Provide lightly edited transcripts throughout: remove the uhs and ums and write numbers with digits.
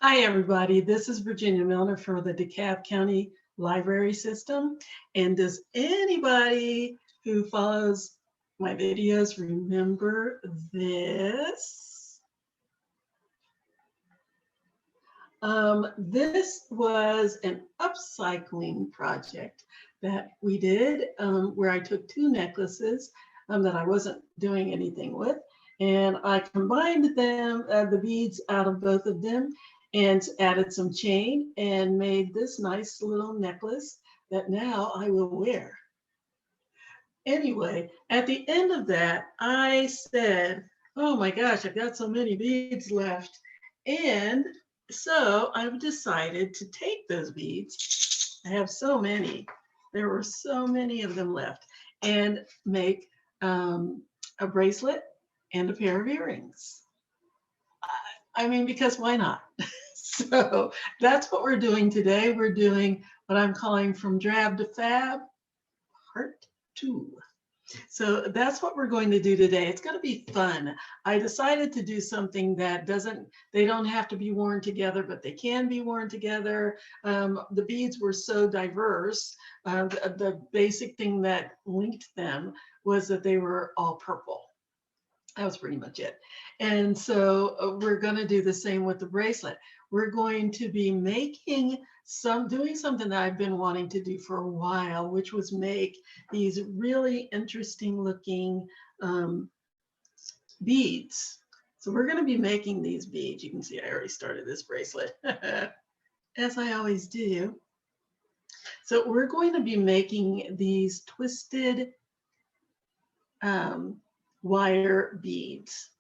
Hi, everybody. This is Virginia Milner for the DeKalb County Library System. And does anybody who follows my videos remember this? This was an upcycling project that we did where I took two necklaces that I wasn't doing anything with, and I combined them, the beads out of both of them, and added some chain and made this nice little necklace that now I will wear. Anyway, at the end of that, I said, oh my gosh, I've got so many beads left. And so I've decided to take those beads. I have so many. There were so many of them left, and make a bracelet and a pair of earrings. I mean, because why not? So that's what we're doing today. We're doing what I'm calling From Drab to Fab, Part 2. So that's what we're going to do today. It's going to be fun. I decided to do something that they don't have to be worn together, but they can be worn together. The beads were so diverse. The basic thing that linked them was that they were all purple. That was pretty much it. And so we're going to do the same with the bracelet. We're going to be doing something that I've been wanting to do for a while, which was make these really interesting looking beads. So we're going to be making these beads. You can see I already started this bracelet, as I always do. So we're going to be making these twisted wire beads.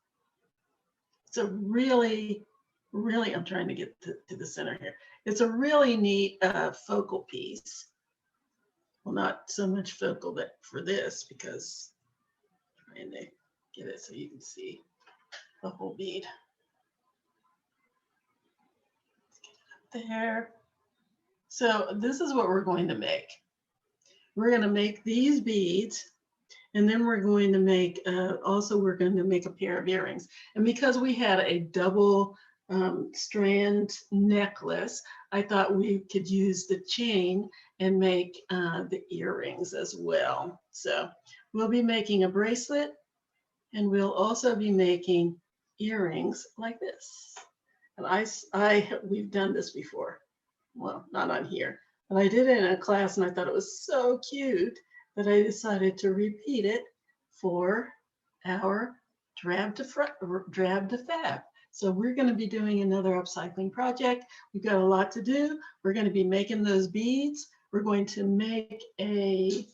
It's a really, I'm trying to get to the center here. It's a really neat focal piece. Well, not so much focal that for this, because I'm trying to get it so you can see the whole bead. Let's get it up there. So this is what we're going to make. We're going to make these beads, and then we're going to make, we're going to make a pair of earrings. And because we had a double strand necklace, I thought we could use the chain and make the earrings as well. So we'll be making a bracelet, and we'll also be making earrings like this. And we've done this before. Well, not on here, but I did it in a class, and I thought it was so cute that I decided to repeat it for our drab to fab. So we're going to be doing another upcycling project. We've got a lot to do. We're going to be making those beads. We're going to make a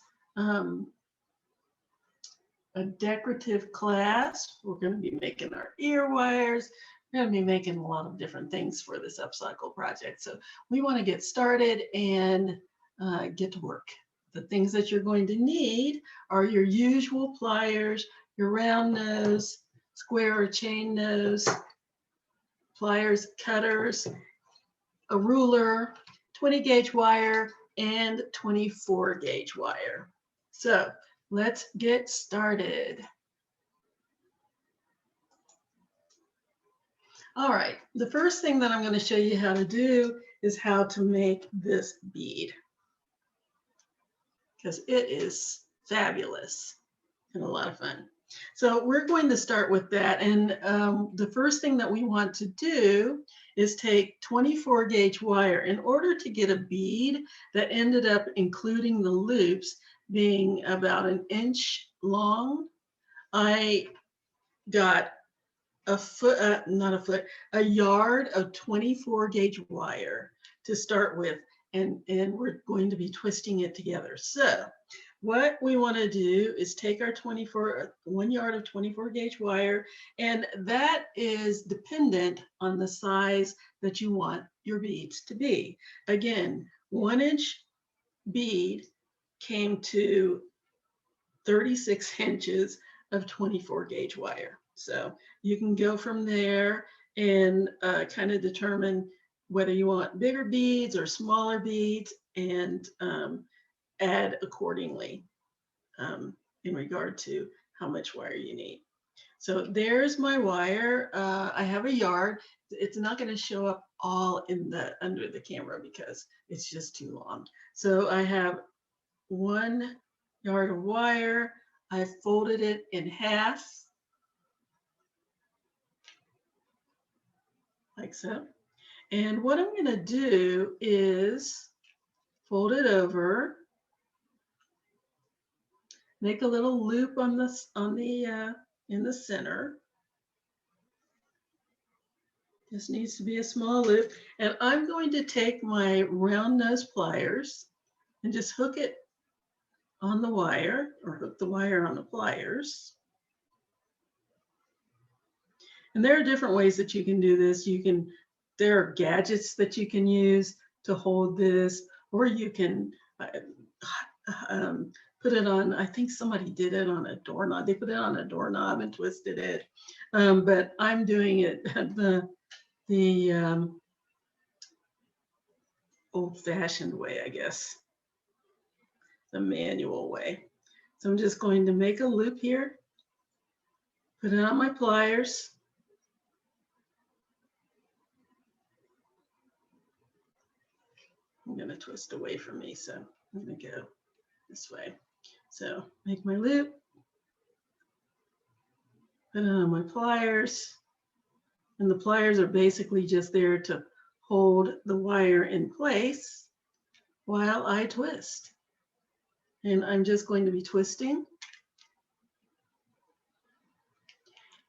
decorative clasp. We're going to be making our ear wires. We're going to be making a lot of different things for this upcycle project. So we want to get started and get to work. The things that you're going to need are your usual pliers, your round nose, square or chain nose, pliers, cutters, a ruler, 20 gauge wire, and 24 gauge wire. So let's get started. All right, the first thing that I'm going to show you how to do is how to make this bead, because it is fabulous and a lot of fun. So we're going to start with that. And the first thing that we want to do is take 24 gauge wire. In order to get a bead that ended up including the loops being about 1 inch long, I got a yard of 24 gauge wire to start with, and we're going to be twisting it together. So what we want to do is take our 1 yard of 24 gauge wire, and that is dependent on the size that you want your beads to be. Again, 1 inch bead came to 36 inches of 24 gauge wire. So you can go from there and kind of determine whether you want bigger beads or smaller beads, and add accordingly in regard to how much wire you need. So there's my wire. I have a yard. It's not going to show up all in the under the camera because it's just too long. So I have 1 yard of wire. I folded it in half, like so. And what I'm going to do is fold it over, make a little loop on this in the center. This needs to be a small loop. And I'm going to take my round nose pliers and just hook it on the wire, or hook the wire on the pliers. And there are different ways that you can do this. There are gadgets that you can use to hold this, or you can put it on, I think somebody did it on a doorknob. They put it on a doorknob and twisted it. But I'm doing it the old-fashioned way, I guess, the manual way. So I'm just going to make a loop here, put it on my pliers. I'm going to twist away from me, so I'm going to go this way. So make my loop, put it on my pliers, and the pliers are basically just there to hold the wire in place while I twist. And I'm just going to be twisting.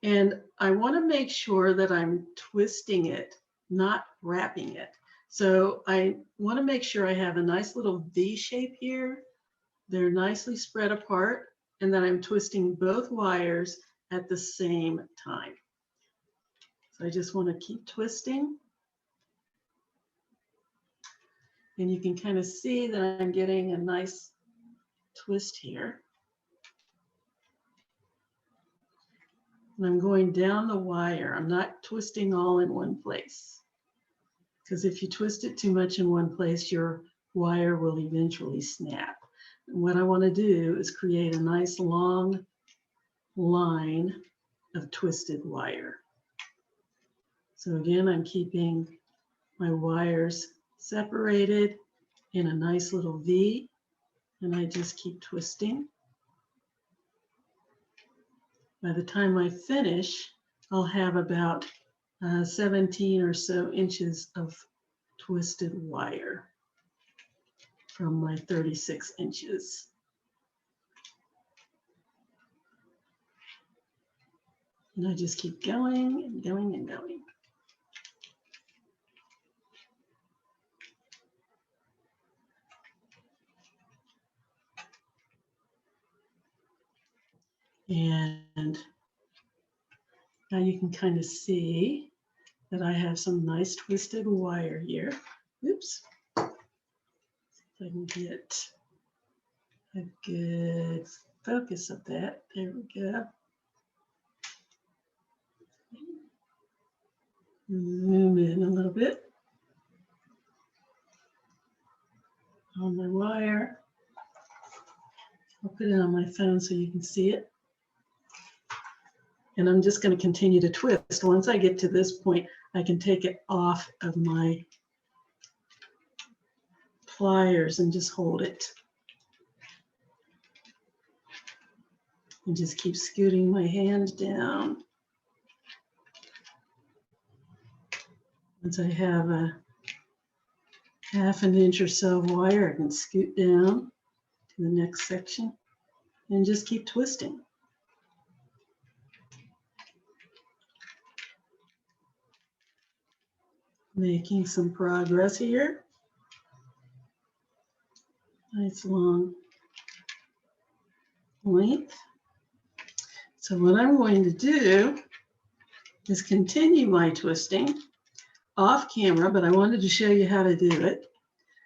And I want to make sure that I'm twisting it, not wrapping it. So I want to make sure I have a nice little V shape here. They're nicely spread apart, and that I'm twisting both wires at the same time. So I just want to keep twisting. And you can kind of see that I'm getting a nice twist here. And I'm going down the wire. I'm not twisting all in one place, because if you twist it too much in one place, your wire will eventually snap. And what I want to do is create a nice long line of twisted wire. So again, I'm keeping my wires separated in a nice little V, and I just keep twisting. By the time I finish, I'll have about 17 or so inches of twisted wire from my 36 inches. And I just keep going and going and going. And now you can kind of see that I have some nice twisted wire here. Oops. If I can get a good focus of that. There we go. Zoom in a little bit on my wire. I'll put it on my phone so you can see it. And I'm just going to continue to twist. Once I get to this point, I can take it off of my pliers and just hold it. And just keep scooting my hand down. Once I have a ½ an inch or so of wire, I can scoot down to the next section and just keep twisting. Making some progress here. Nice long length. So what I'm going to do is continue my twisting off camera, but I wanted to show you how to do it.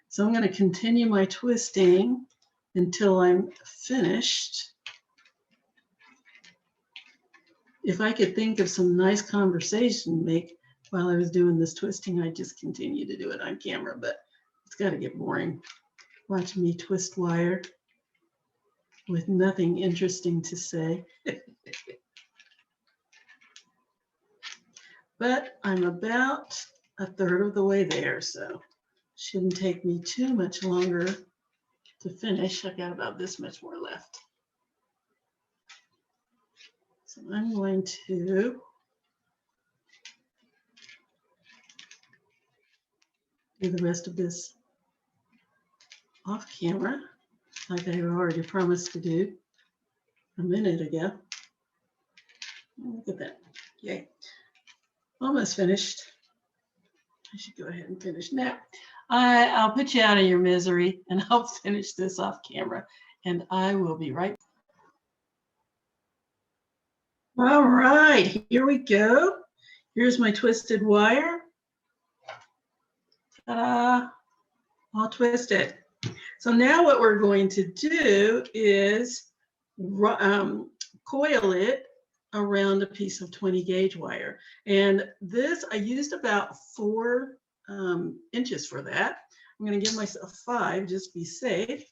So I'm going to continue my twisting until I'm finished. If I could think of some nice conversation to make while I was doing this twisting, I'd just continue to do it on camera, but it's got to get boring watching me twist wire with nothing interesting to say. but I'm about a third of the way there, so shouldn't take me too much longer to finish. I've got about this much more left. So I'm going to do the rest of this off camera, like I already promised to do a minute ago. Look at that. Yay. Almost finished. I should go ahead and finish now. I'll put you out of your misery and I'll finish this off camera, and I will be right back. All right, here we go. Here's my twisted wire. Ta-da! All twisted. So now what we're going to do is coil it around a piece of 20 gauge wire. And this, I used about 4 inches for that. I'm going to give myself 5, just be safe.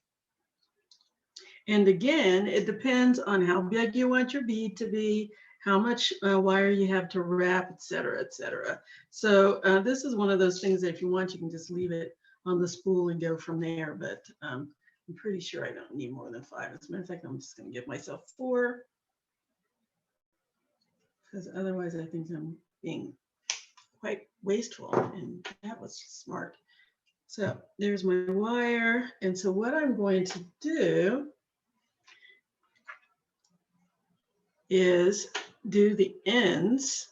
And again, it depends on how big you want your bead to be, how much wire you have to wrap, et cetera, et cetera. So this is one of those things that if you want, you can just leave it on the spool and go from there. But I'm pretty sure I don't need more than 5. As a matter of fact, I'm just going to give myself 4. Because otherwise I think I'm being quite wasteful, and that was smart. So there's my wire. And so what I'm going to do is do the ends,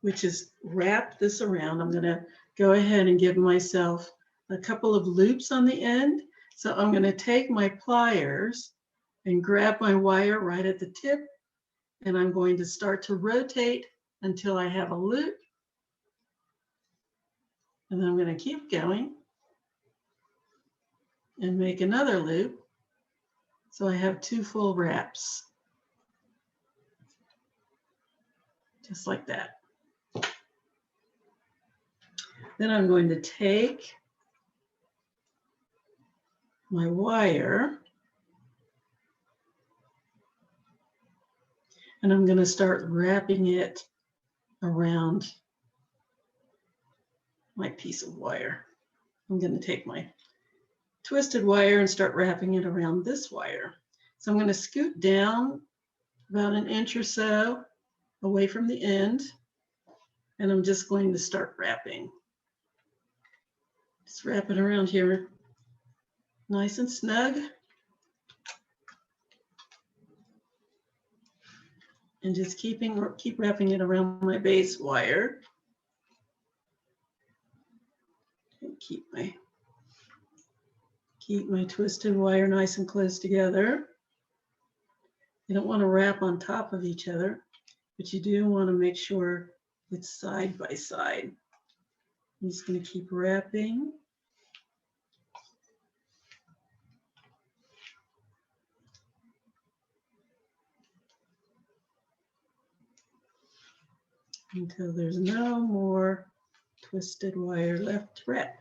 which is wrap this around. I'm going to go ahead and give myself a couple of loops on the end. So I'm going to take my pliers and grab my wire right at the tip, and I'm going to start to rotate until I have a loop. And then I'm going to keep going and make another loop. So I have 2 full wraps, just like that. Then I'm going to take my wire and I'm going to start wrapping it around my piece of wire. I'm going to take my twisted wire and start wrapping it around this wire. So I'm going to scoot down about an inch or so away from the end, and I'm just going to start wrapping. Just wrap it around here nice and snug. And just keep wrapping it around my base wire. And keep my twisted wire nice and close together. You don't want to wrap on top of each other, but you do want to make sure it's side by side. I'm just going to keep wrapping. Until there's no more twisted wire left to wrap.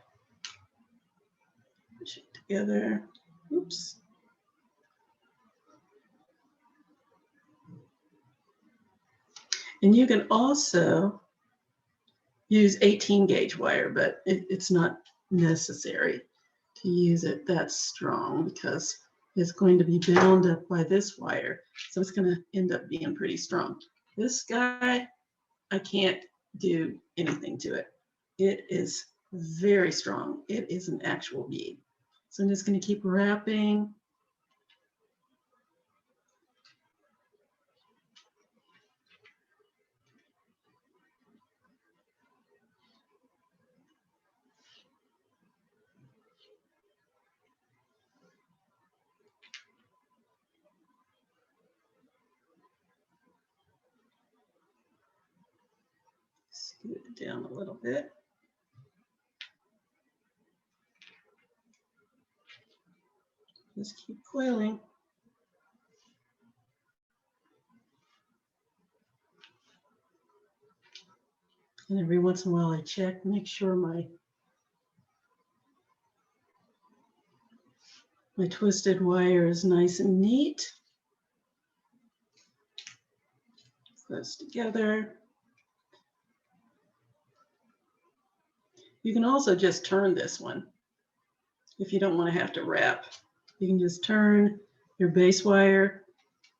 Push it together. Oops. And you can also use 18 gauge wire, but it's not necessary to use it that strong because it's going to be bound up by this wire. So it's going to end up being pretty strong. This guy, I can't do anything to it. It is very strong. It is an actual bead. So I'm just going to keep wrapping. Scoot it down a little bit. Just keep coiling. And every once in a while I check, make sure my twisted wire is nice and neat. close together. You can also just turn this one if you don't want to have to wrap. You can just turn your base wire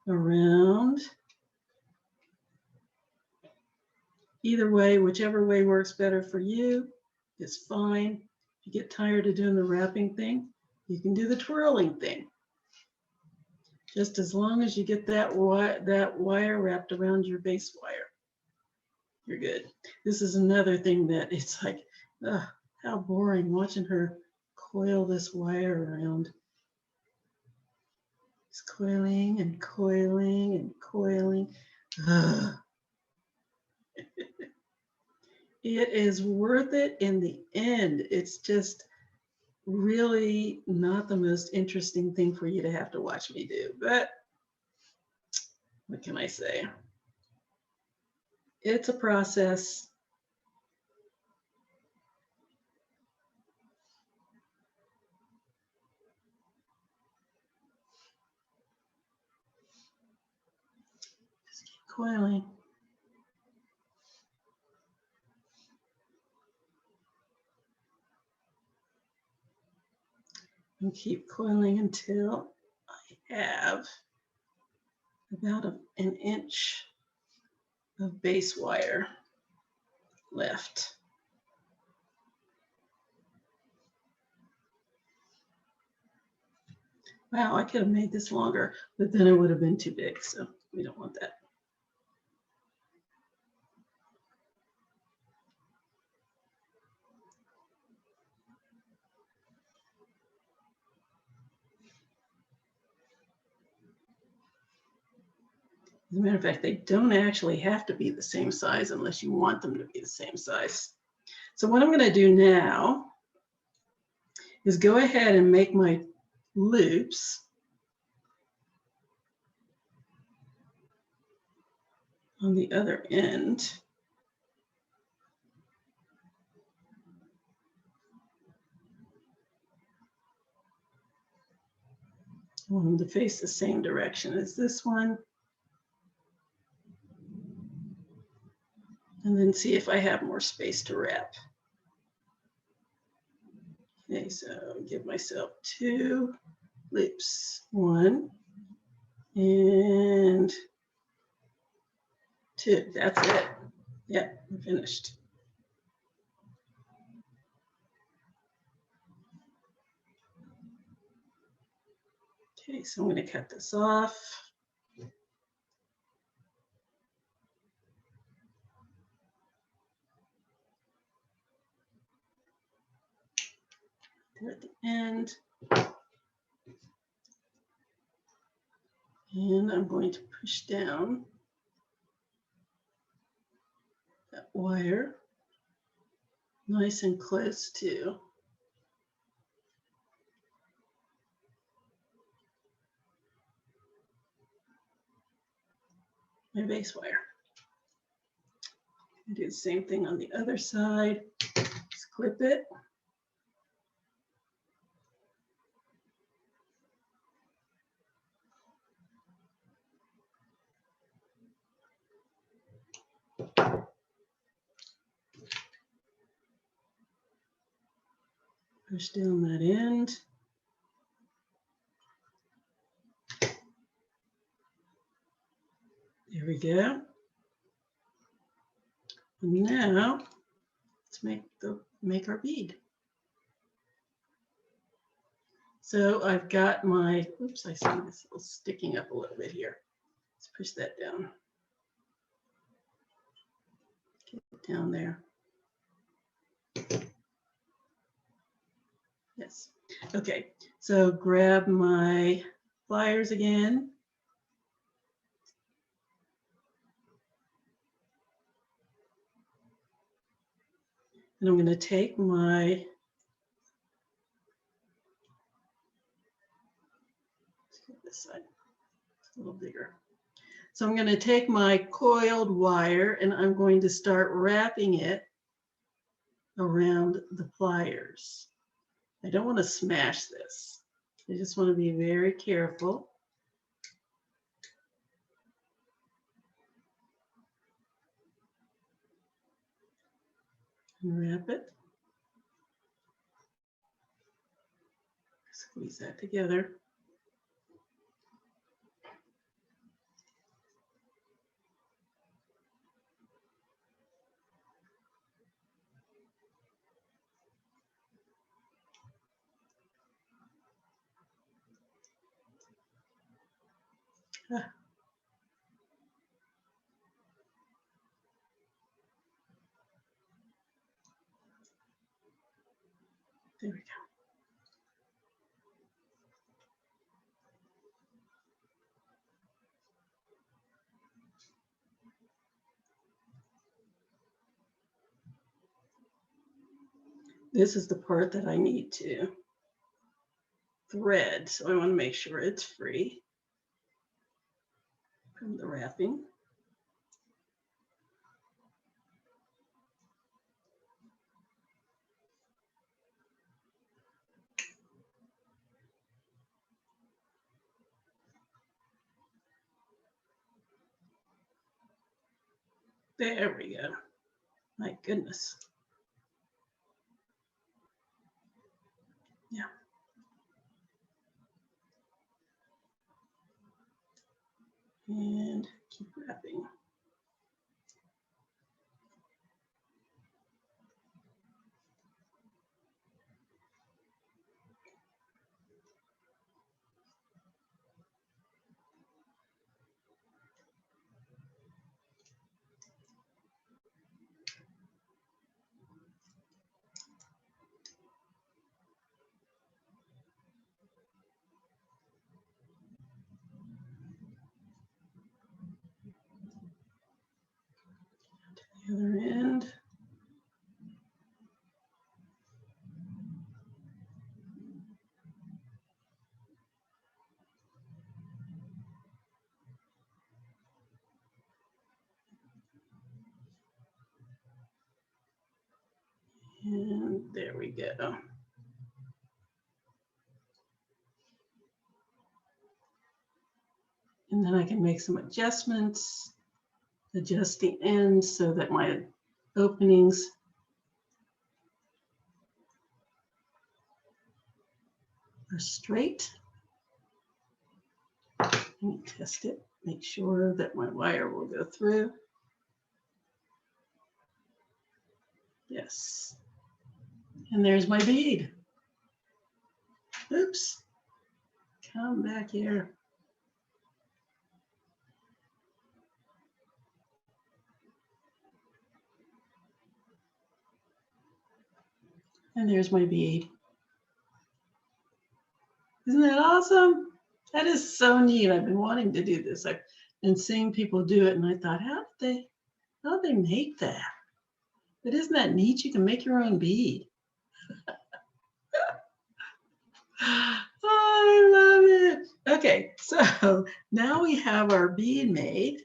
around. Either way, whichever way works better for you is fine. If you get tired of doing the wrapping thing, you can do the twirling thing. Just as long as you get that wire wrapped around your base wire, you're good. This is another thing that it's like, how boring watching her coil this wire around. It's coiling and coiling and coiling. It is worth it in the end. It's just really not the most interesting thing for you to have to watch me do, but what can I say? It's a process. Just keep coiling. And keep coiling until I have about an inch of base wire left. Wow, I could have made this longer, but then it would have been too big, so we don't want that. As a matter of fact, they don't actually have to be the same size unless you want them to be the same size. So what I'm going to do now is go ahead and make my loops on the other end. I want them to face the same direction as this one. And then see if I have more space to wrap. Okay, so give myself 2 loops. 1 and 2. That's it. Yep, I'm finished. Okay, so I'm going to cut this off. There at the end. And I'm going to push down that wire nice and close to my base wire. Do the same thing on the other side. Just clip it. Push down that end. There we go. And now let's make our bead. So I've got my, oops, I see this little sticking up a little bit here. Let's push that down. Get it down there. Yes. Okay, so grab my pliers again. And I'm going to take my, let's get this side, it's a little bigger. So I'm going to take my coiled wire and I'm going to start wrapping it around the pliers. I don't want to smash this. I just want to be very careful. and wrap it. Squeeze that together. Ah. There we go. This is the part that I need to thread, so I want to make sure it's free from the wrapping. There we go. My goodness. Yeah. And keep wrapping. The other end. And there we go. And then I can make some adjustments, adjust the ends so that my openings are straight. Let me test it, make sure that my wire will go through. Yes. And there's my bead. Oops. Come back here. And there's my bead. Isn't that awesome? That is so neat. I've been wanting to do this. I've been seeing people do it, and I thought, how did they make that? But isn't that neat? You can make your own bead. I love it. Okay, so now we have our bead made.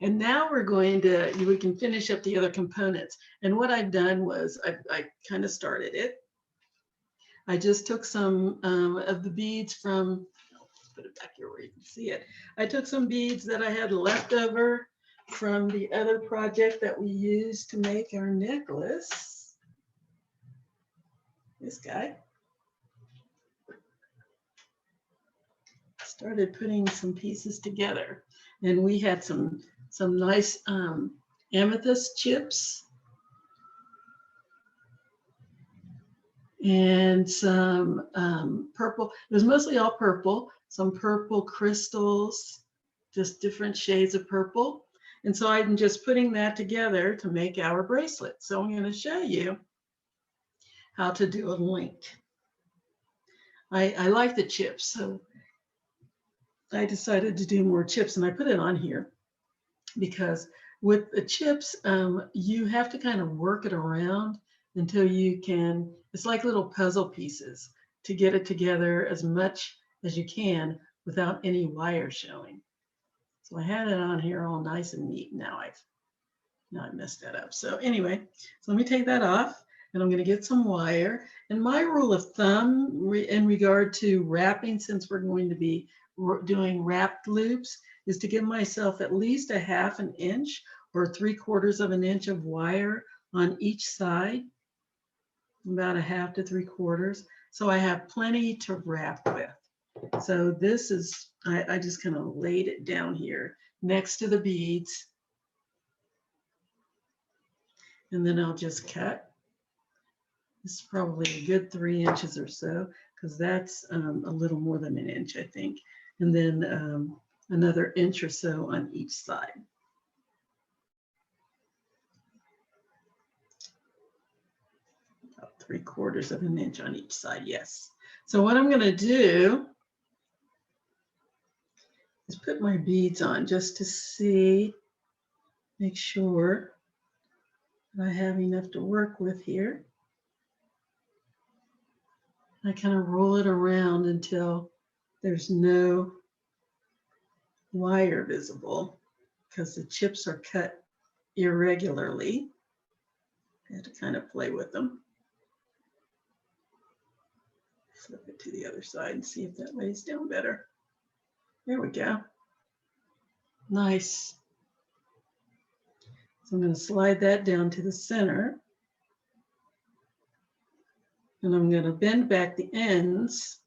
And now we can finish up the other components. And what I've done was I kind of started it. I just took some of the beads from, put it back here where you can see it. I took some beads that I had left over from the other project that we used to make our necklace. This guy. Started putting some pieces together, and we had some nice amethyst chips and some purple. It was mostly all purple, some purple crystals, just different shades of purple. And so I'm just putting that together to make our bracelet. So I'm going to show you how to do a link. I like the chips, so I decided to do more chips, and I put it on here because with the chips, you have to kind of work it around until you can, it's like little puzzle pieces to get it together as much as you can without any wire showing. So I had it on here all nice and neat. Now I messed that up. So anyway, so let me take that off, and I'm going to get some wire. And my rule of thumb in regard to wrapping, since we're going to be doing wrapped loops, is to give myself at least a 1/2 inch or 3/4 of an inch of wire on each side, about 1/2 to 3/4. So I have plenty to wrap with. So this is, I just kind of laid it down here next to the beads. And then I'll just cut. This is probably a good 3 inches or so, because that's a little more than 1 inch, I think. And then another inch or so on each side. About 3/4 of an inch on each side, yes. So what I'm going to do is put my beads on just to see, make sure that I have enough to work with here. I kind of roll it around until there's no wire visible, because the chips are cut irregularly. I have to kind of play with them. Flip it to the other side and see if that lays down better. There we go. Nice. So I'm going to slide that down to the center. And I'm going to bend back the ends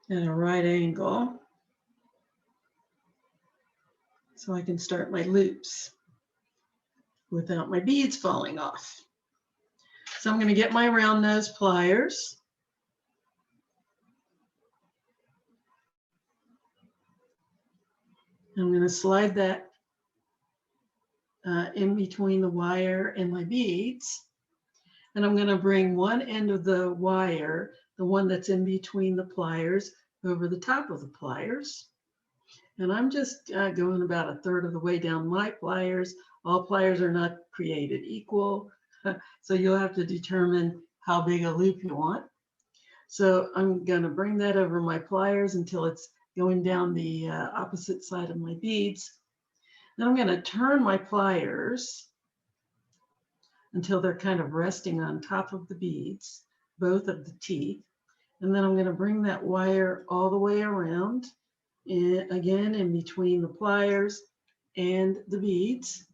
at a right angle so I can start my loops without my beads falling off. So I'm going to get my round nose pliers. I'm going to slide that in between the wire and my beads. And I'm going to bring one end of the wire, the one that's in between the pliers, over the top of the pliers. And I'm just going about 1/3 of the way down my pliers. All pliers are not created equal, so you'll have to determine how big a loop you want. So I'm going to bring that over my pliers until it's going down the opposite side of my beads. Then I'm going to turn my pliers until they're kind of resting on top of the beads, both of the teeth. And then I'm going to bring that wire all the way around, again in between the pliers and the beads,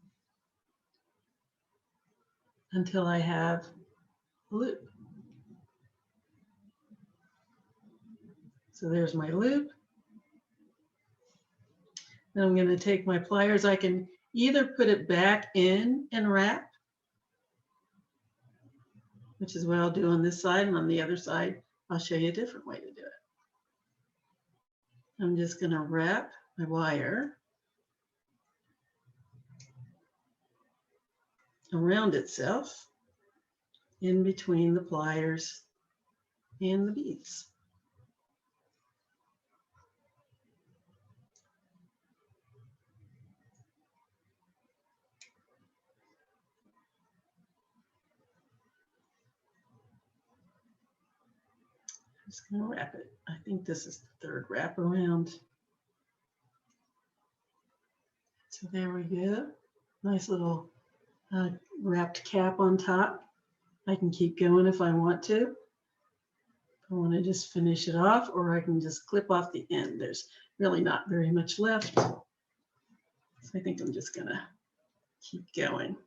until I have a loop. So there's my loop. Then I'm going to take my pliers. I can either put it back in and wrap, which is what I'll do on this side, and on the other side, I'll show you a different way to do it. I'm just going to wrap my wire around itself in between the pliers and the beads. I'm just going to wrap it. I think this is the 3rd wrap around. So there we go. Nice little wrapped cap on top. I can keep going if I want to. I want to just finish it off, or I can just clip off the end. There's really not very much left. So I think I'm just going to keep going.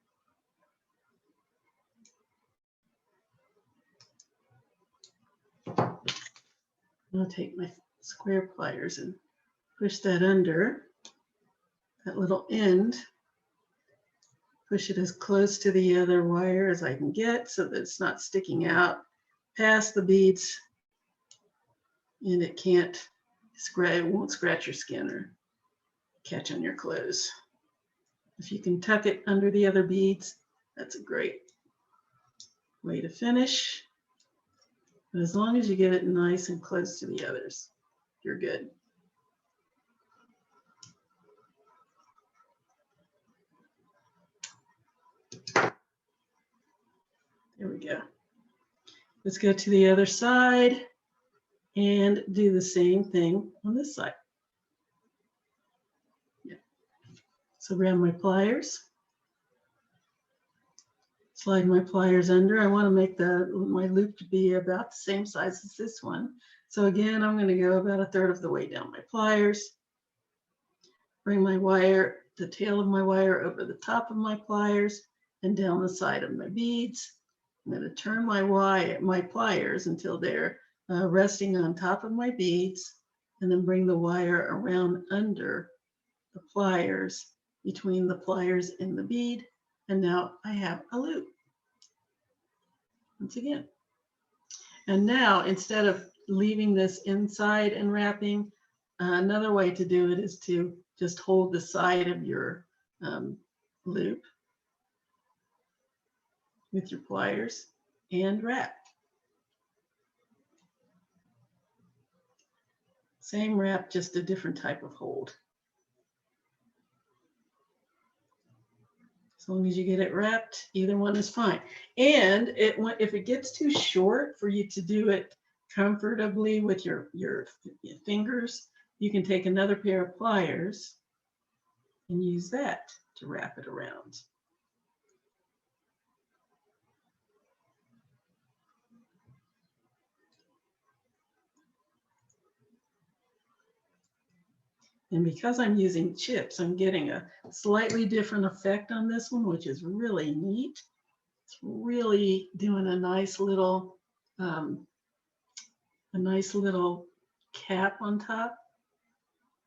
I'll take my square pliers and push that under that little end. Push it as close to the other wire as I can get so that it's not sticking out past the beads, and it can't scratch, it won't scratch your skin or catch on your clothes. If you can tuck it under the other beads, that's a great way to finish. But as long as you get it nice and close to the others, you're good. There we go. Let's go to the other side and do the same thing on this side. Yeah. So grab my pliers, slide my pliers under. I want to make my loop to be about the same size as this one. So again, I'm going to go about 1/3 of the way down my pliers, bring my wire, the tail of my wire over the top of my pliers, and down the side of my beads. I'm going to turn my pliers until they're resting on top of my beads, and then bring the wire around under the pliers, between the pliers and the bead. And now I have a loop once again. And now, instead of leaving this inside and wrapping, another way to do it is to just hold the side of your loop with your pliers and wrap. Same wrap, just a different type of hold. As long as you get it wrapped, either one is fine. And if it gets too short for you to do it comfortably with your fingers, you can take another pair of pliers and use that to wrap it around. And because I'm using chips, I'm getting a slightly different effect on this one, which is really neat. It's really doing a nice little cap on top.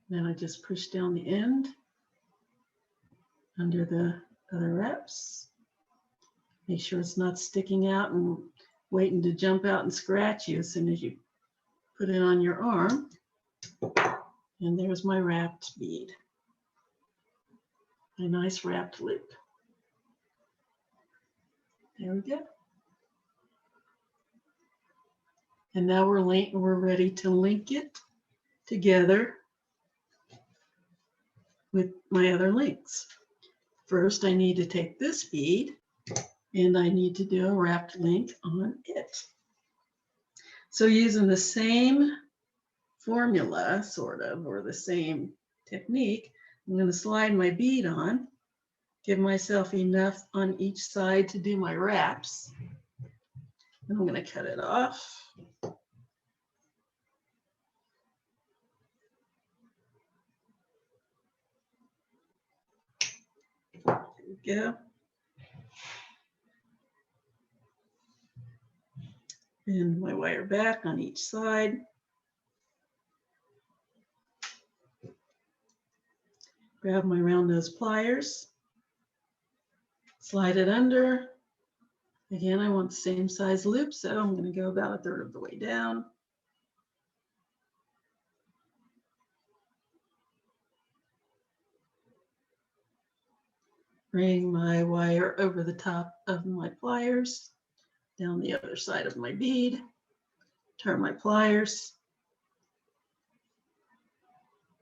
Then I just push down the end under the other wraps. Make sure it's not sticking out and waiting to jump out and scratch you as soon as you put it on your arm. And there's my wrapped bead. A nice wrapped loop. There we go. And now we're ready to link it together with my other links. First, I need to take this bead and I need to do a wrapped link on it. So using the same formula, sort of, or the same technique, I'm going to slide my bead on, give myself enough on each side to do my wraps. And I'm going to cut it off. There we go. And my wire back on each side. Grab my round nose pliers, slide it under. Again, I want the same size loop, so I'm going to go about a third of the way down. Bring my wire over the top of my pliers, down the other side of my bead, turn my pliers,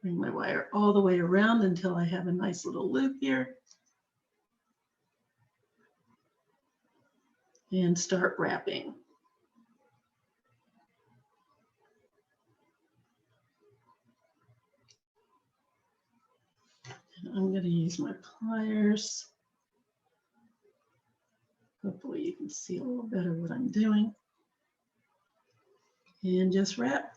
bring my wire all the way around until I have a nice little loop here. And start wrapping. And I'm going to use my pliers. Hopefully you can see a little better what I'm doing. And just wrap.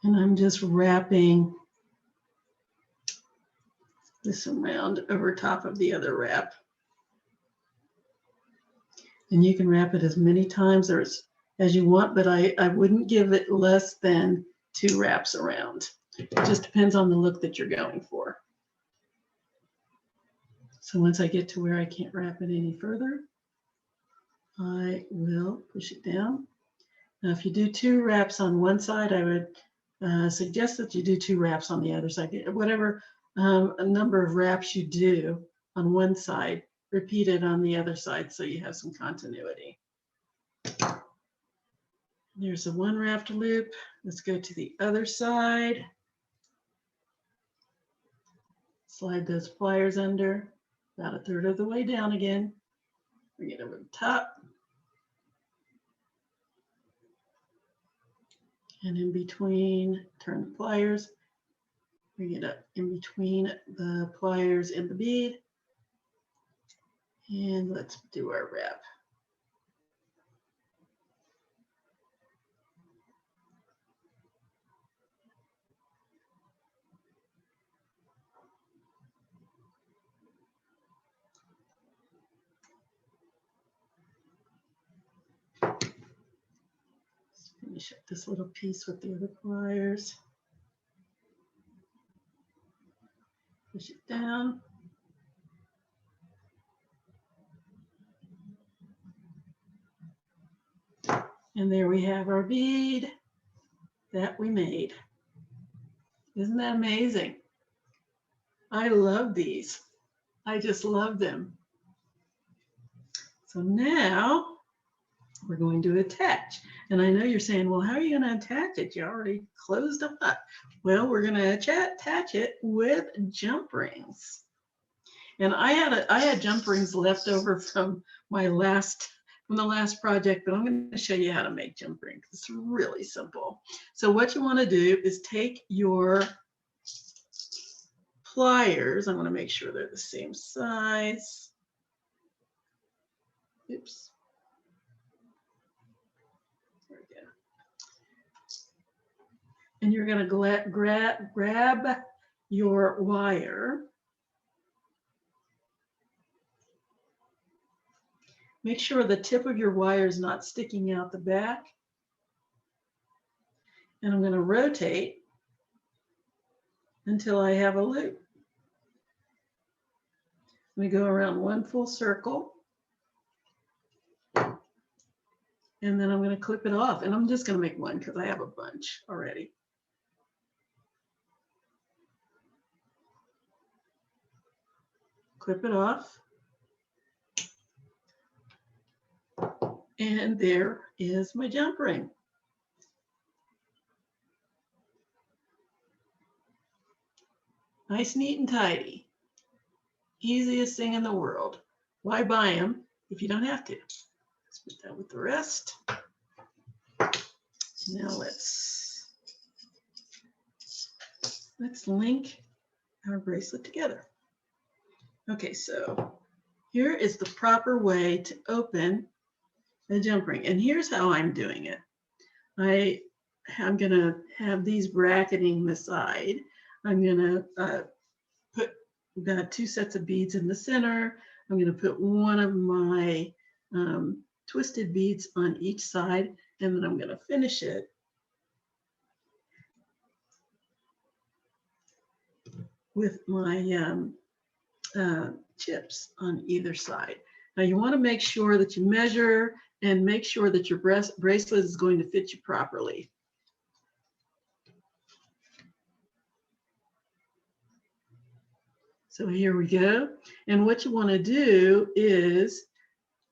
And I'm just wrapping this around over top of the other wrap. And you can wrap it as many times or as you want, but I wouldn't give it less than 2 wraps around. It just depends on the look that you're going for. So once I get to where I can't wrap it any further, I will push it down. Now, if you do 2 wraps on one side, I would suggest that you do 2 wraps on the other side. Whatever a number of wraps you do on one side, repeat it on the other side so you have some continuity. There's a 1 wrapped loop. Let's go to the other side. Slide those pliers under, about a third of the way down again. Bring it over the top. And in between, turn the pliers, bring it up in between the pliers and the bead. And let's do our wrap. finish up this little piece with the other pliers. Push it down. And there we have our bead that we made. Isn't that amazing? I love these. I just love them. So now we're going to attach. And I know you're saying, well, how are you going to attach it? You already closed them up. Well, we're going to attach it with jump rings. And I had jump rings left over from the last project, but I'm going to show you how to make jump rings. It's really simple. So what you want to do is take your pliers. I'm going to make sure they're the same size. Oops. There we go. And you're going to grab your wire. Make sure the tip of your wire is not sticking out the back. And I'm going to rotate until I have a loop. Let me go around one full circle. And then I'm going to clip it off. And I'm just going to make one because I have a bunch already. Clip it off. And there is my jump ring. Nice, neat, and tidy. Easiest thing in the world. Why buy them if you don't have to? Let's put that with the rest. Now let's link our bracelet together. Okay, so here is the proper way to open a jump ring. And here's how I'm doing it. I'm going to have these bracketing the side. I'm going to put the 2 sets of beads in the center. I'm going to put one of my twisted beads on each side, and then I'm going to finish it with my chips on either side. Now you want to make sure that you measure and make sure that your bracelet is going to fit you properly. So here we go. And what you want to do is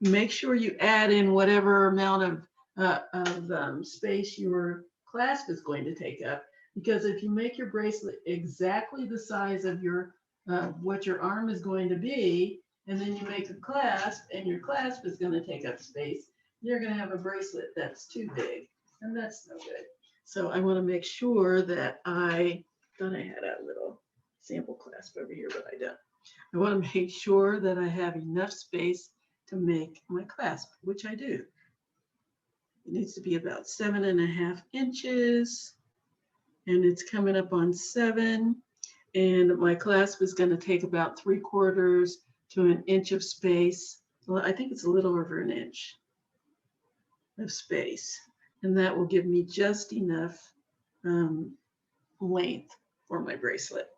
make sure you add in whatever amount of space your clasp is going to take up. Because if you make your bracelet exactly the size of your what your arm is going to be, and then you make a clasp and your clasp is going to take up space, you're going to have a bracelet that's too big, and that's no good. So I want to make sure that I thought I had a little sample clasp over here, but I don't. I want to make sure that I have enough space to make my clasp, which I do. It needs to be about 7.5 inches, and it's coming up on 7. And my clasp is going to take about 3/4 to an inch of space. Well, I think it's a little over an inch of space, and that will give me just enough length for my bracelet.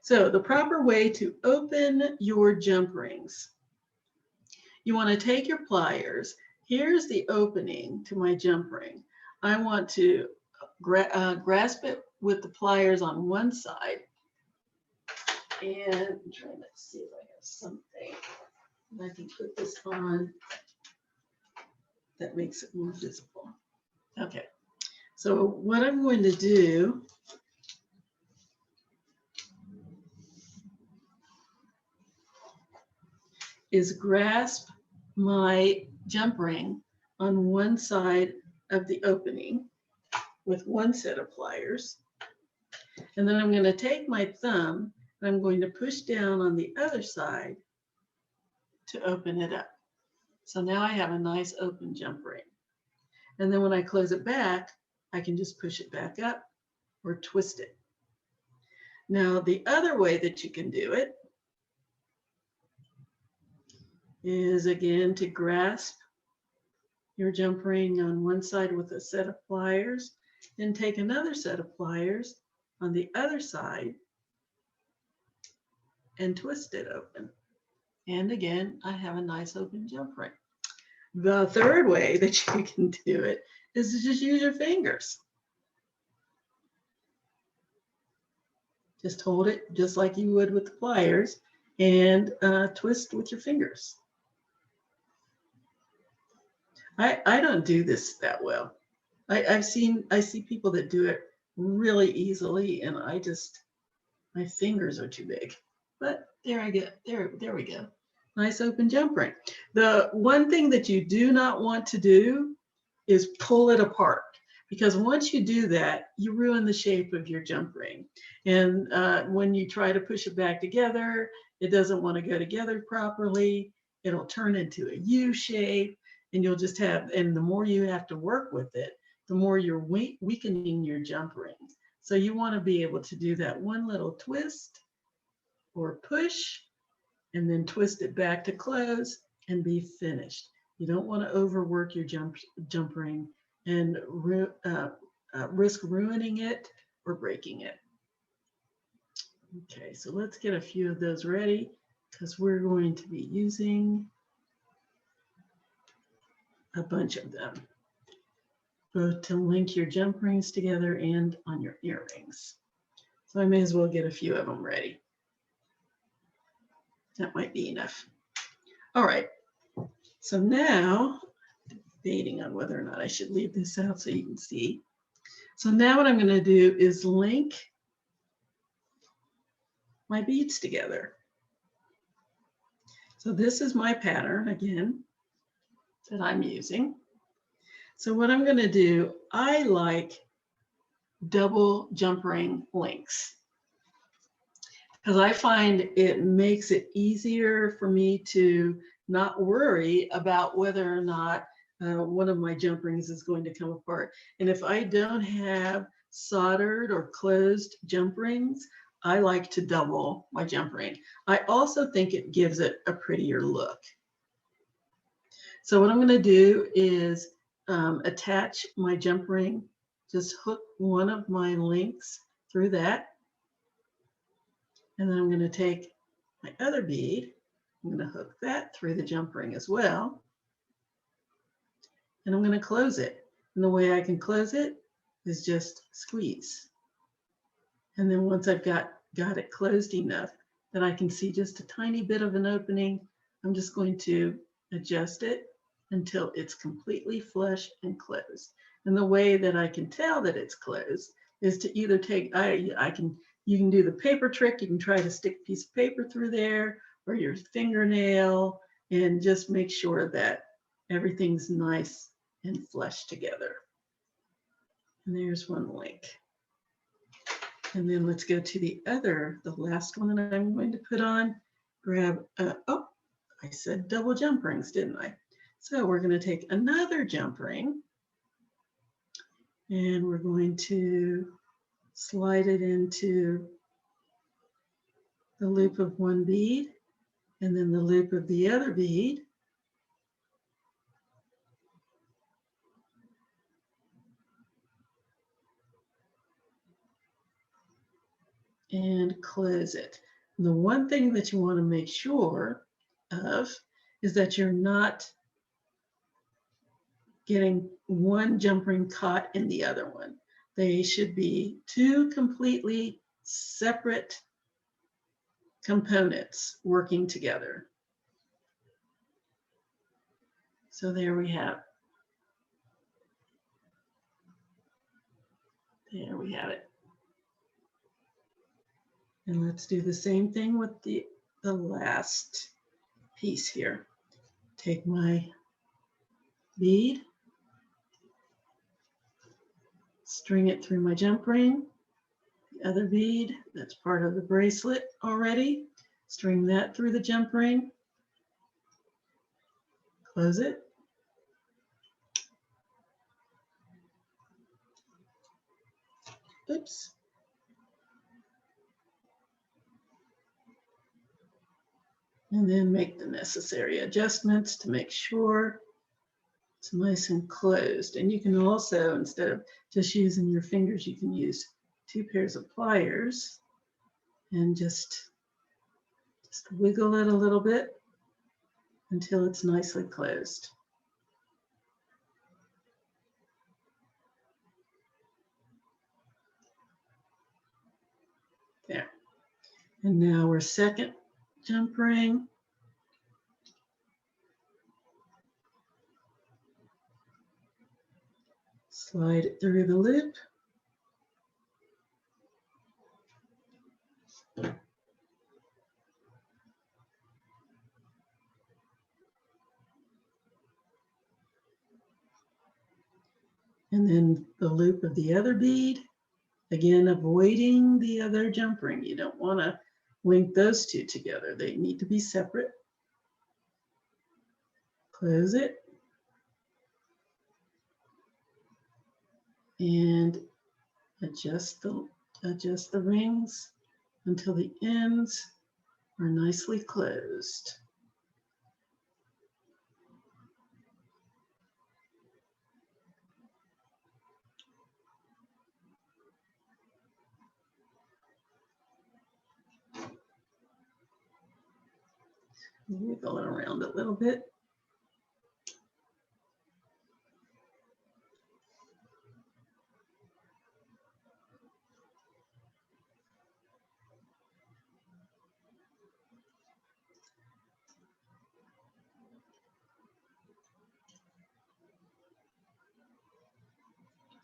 So the proper way to open your jump rings, you want to take your pliers. Here's the opening to my jump ring. I want to grasp it with the pliers on one side. And I'm trying to see if I have something I can put this on that makes it more visible. Okay, so what I'm going to do is grasp my jump ring on one side of the opening with one set of pliers. And then I'm going to take my thumb and I'm going to push down on the other side to open it up. So now I have a nice open jump ring. And then when I close it back, I can just push it back up or twist it. Now, the other way that you can do it is again to grasp your jump ring on one side with a set of pliers, then take another set of pliers on the other side and twist it open. And again, I have a nice open jump ring. The third way that you can do it is to just use your fingers. Just hold it just like you would with the pliers and twist with your fingers. I don't do this that well. I see people that do it really easily, and my fingers are too big. But there I get there we go. Nice open jump ring. The one thing that you do not want to do is pull it apart, because once you do that, you ruin the shape of your jump ring. And when you try to push it back together, it doesn't want to go together properly. It'll turn into a U shape, and you'll just have, and the more you have to work with it, the more you're weakening your jump ring. So you want to be able to do that one little twist or push, and then twist it back to close and be finished. You don't want to overwork your jump ring and risk ruining it or breaking it. Okay, so let's get a few of those ready, because we're going to be using a bunch of them, both to link your jump rings together and on your earrings. So I may as well get a few of them ready. That might be enough. All right, so now, debating on whether or not I should leave this out so you can see. So now what I'm going to do is link my beads together. So this is my pattern again that I'm using. So what I'm going to do, I like double jump ring links, because I find it makes it easier for me to not worry about whether or not one of my jump rings is going to come apart. And if I don't have soldered or closed jump rings, I like to double my jump ring. I also think it gives it a prettier look. So what I'm going to do is attach my jump ring, just hook one of my links through that. And then I'm going to take my other bead, I'm going to hook that through the jump ring as well. And I'm going to close it. And the way I can close it is just squeeze. And then once I've got it closed enough that I can see just a tiny bit of an opening, I'm just going to adjust it until it's completely flush and closed. And the way that I can tell that it's closed is to either take, you can do the paper trick. You can try to stick a piece of paper through there or your fingernail and just make sure that everything's nice and flush together. And there's one link. And then let's go to the last one that I'm going to put on. Grab, oh, I said double jump rings, didn't I? So we're going to take another jump ring and we're going to slide it into the loop of one bead and then the loop of the other bead. And close it. And the one thing that you want to make sure of is that you're not getting one jump ring caught in the other one. They should be two completely separate components working together. So there we have. There we have it. And let's do the same thing with the last piece here. Take my bead, string it through my jump ring, the other bead, that's part of the bracelet already, string that through the jump ring, close it, oops, and then make the necessary adjustments to make sure It's nice and closed. And you can also, instead of just using your fingers, you can use 2 pairs of pliers and just wiggle it a little bit until it's nicely closed. There. And now our second jump ring. Slide it through the loop. And then the loop of the other bead, again, avoiding the other jump ring. You don't want to link those two together. They need to be separate. Close it. And adjust the rings until the ends are nicely closed. Wiggle it around a little bit.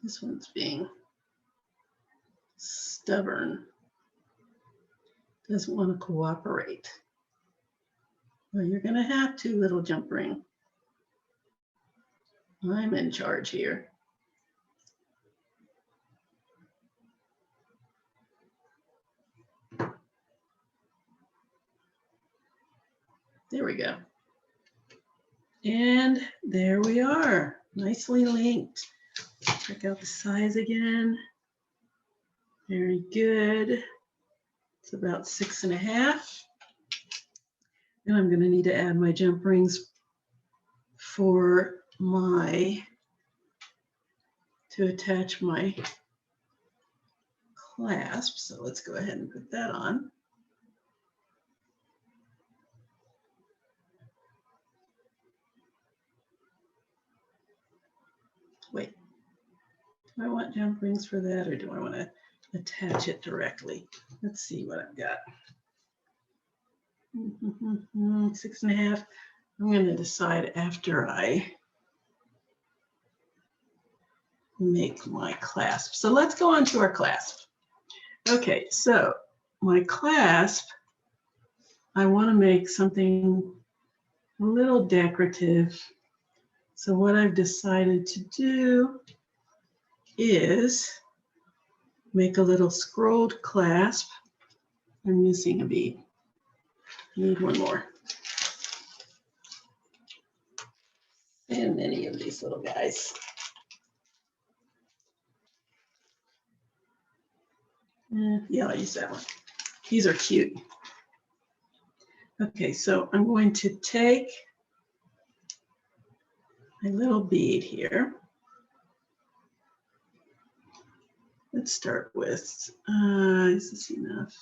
This one's being stubborn. Doesn't want to cooperate. Well, you're going to have to, little jump ring. I'm in charge here. There we go. And there we are, nicely linked. Check out the size again. Very good. It's about 6.5. And I'm going to need to add my jump rings for to attach my clasp. So let's go ahead and put that on. Wait, do I want jump rings for that, or do I want to attach it directly? Let's see what I've got. 6.5. I'm going to decide after I make my clasp. So let's go on to our clasp. Okay, so my clasp, I want to make something a little decorative. So what I've decided to do is make a little scrolled clasp. I'm missing a bead. I need one more. And many of these little guys. Yeah, I'll use that one. These are cute. Okay, so I'm going to take my little bead here. Let's start with, is this enough?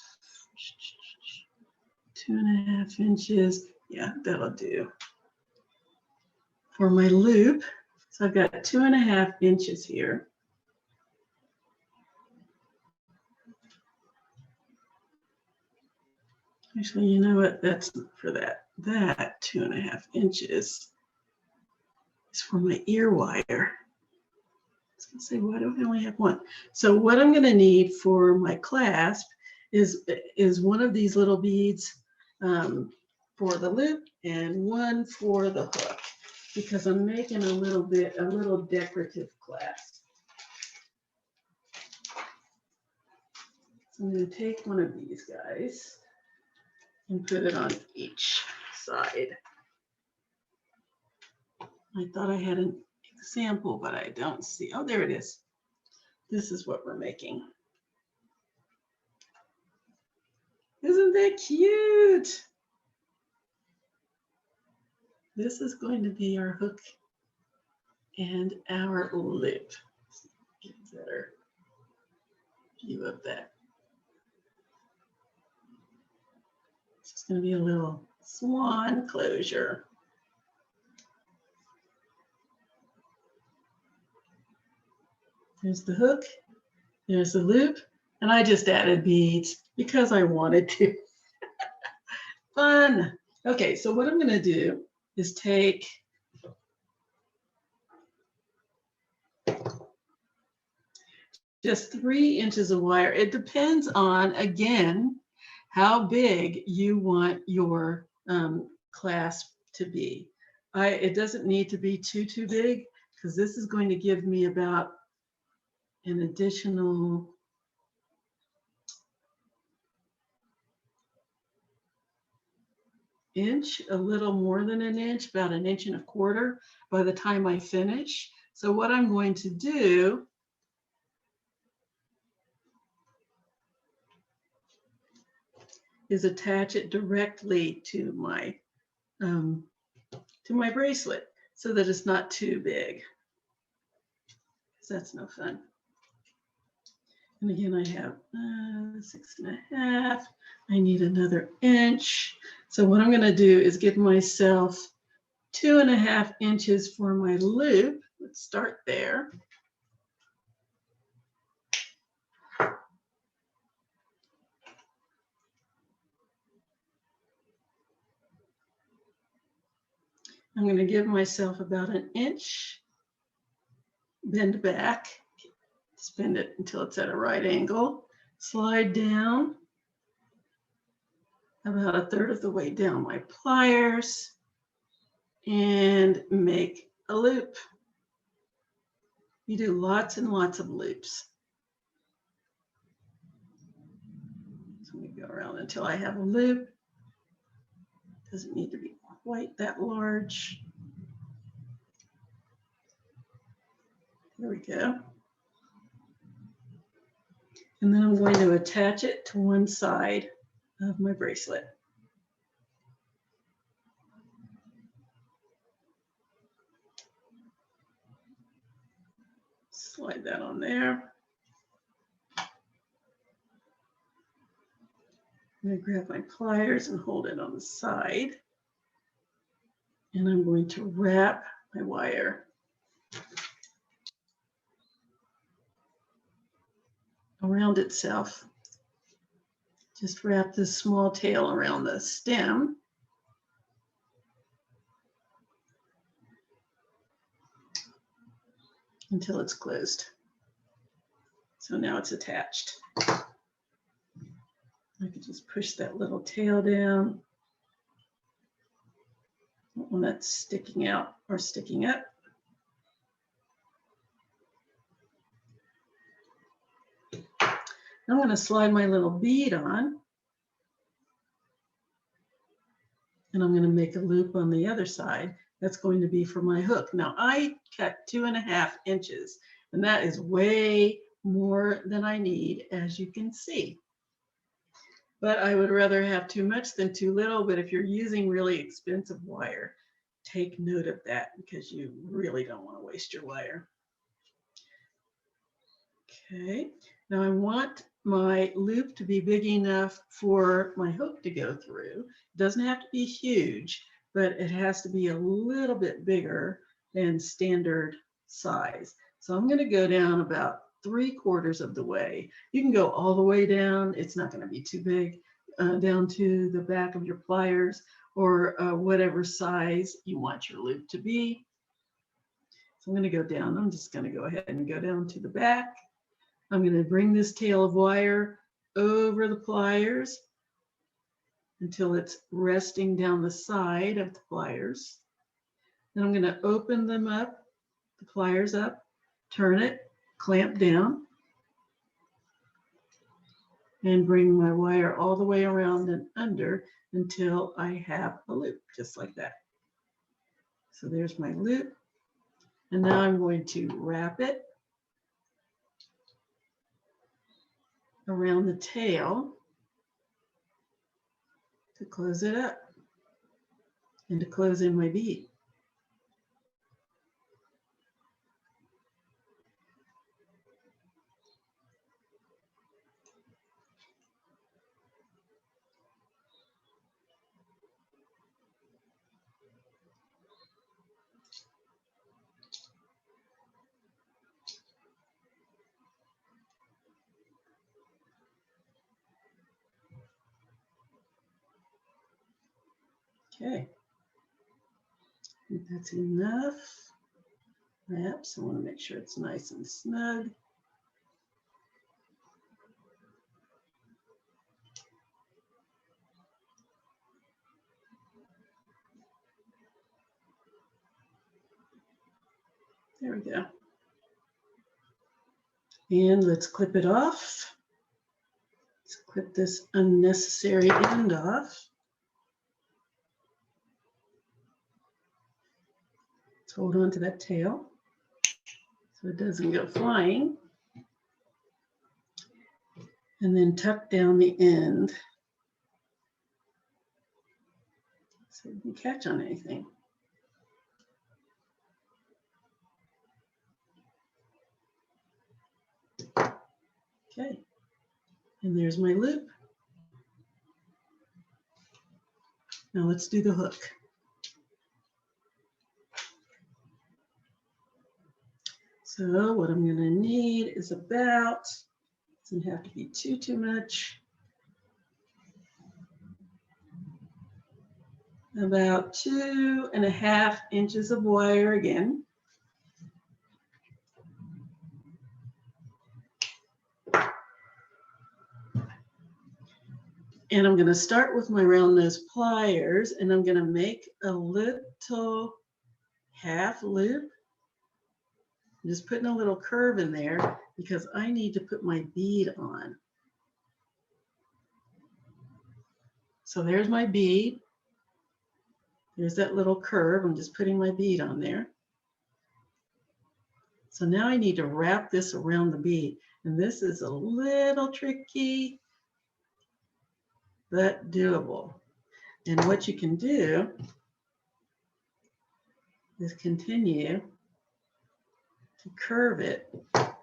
2.5 inches. Yeah, that'll do. For my loop, so I've got 2.5 inches here. Actually, you know what? That's not for that. That 2.5 inches is for my ear wire. I was going to say, why do I only have one? So what I'm going to need for my clasp is one of these little beads for the loop and one for the hook, because I'm making a little decorative clasp. So I'm going to take one of these guys and put it on each side. I thought I had an example, but I don't see. Oh, there it is. This is what we're making. Isn't that cute? This is going to be our hook and our loop. Get a better view of that. It's going to be a little swan closure. There's the hook, there's the loop, and I just added beads because I wanted to. Fun. Okay, so what I'm going to do is take just 3 inches of wire. It depends on, again, how big you want your clasp to be. It doesn't need to be too big, because this is going to give me about an additional inch, a little more than an inch, about 1.25 inches by the time I finish. So what I'm going to do is attach it directly to my bracelet so that it's not too big, because that's no fun. And again, I have 6.5. I need another inch. So what I'm going to do is give myself 2.5 inches for my loop. Let's start there. I'm going to give myself about 1 inch, bend back, spin it until it's at a right angle, slide down about 1/3 of the way down my pliers, and make a loop. You do lots and lots of loops. So let me go around until I have a loop. Doesn't need to be quite that large. There we go. And then I'm going to attach it to one side of my bracelet. Slide that on there. I'm going to grab my pliers and hold it on the side. And I'm going to wrap my wire around itself. Just wrap this small tail around the stem. Until it's closed. So now it's attached. I could just push that little tail down. One that's sticking out or sticking up. I'm going to slide my little bead on. And I'm going to make a loop on the other side. That's going to be for my hook. Now I cut 2.5 inches, and that is way more than I need, as you can see. But I would rather have too much than too little. But if you're using really expensive wire, take note of that, because you really don't want to waste your wire. Okay, now I want my loop to be big enough for my hook to go through. It doesn't have to be huge, but it has to be a little bit bigger than standard size. So I'm going to go down about 3/4 of the way. You can go all the way down. It's not going to be too big, down to the back of your pliers, or whatever size you want your loop to be. So I'm going to go down. I'm just going to go ahead and go down to the back. I'm going to bring this tail of wire over the pliers until it's resting down the side of the pliers. Then I'm going to open them up, the pliers up, turn it, clamp down, and bring my wire all the way around and under until I have a loop, just like that. So there's my loop. And now I'm going to wrap it around the tail to close it up and to close in my bead. Okay, I think that's enough. Perhaps I want to make sure it's nice and snug. There we go. And let's clip it off. Let's clip this unnecessary end off. Let's hold on to that tail so it doesn't go flying. And then tuck down the end so it can catch on anything. Okay, and there's my loop. Now let's do the hook. So what I'm gonna need is about, doesn't have to be too much, about 2.5 inches of wire again. And I'm going to start with my round nose pliers, and I'm going to make a little half loop. I'm just putting a little curve in there because I need to put my bead on. So there's my bead. There's that little curve. I'm just putting my bead on there. So now I need to wrap this around the bead. And this is a little tricky, but doable. And what you can do is continue to curve it a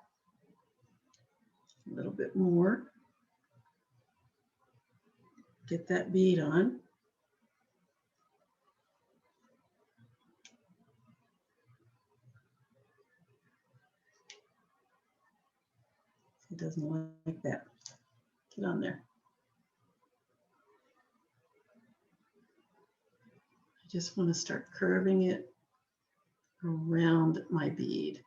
little bit more. Get that bead on. It doesn't like that. Get on there. I just want to start curving it around my bead.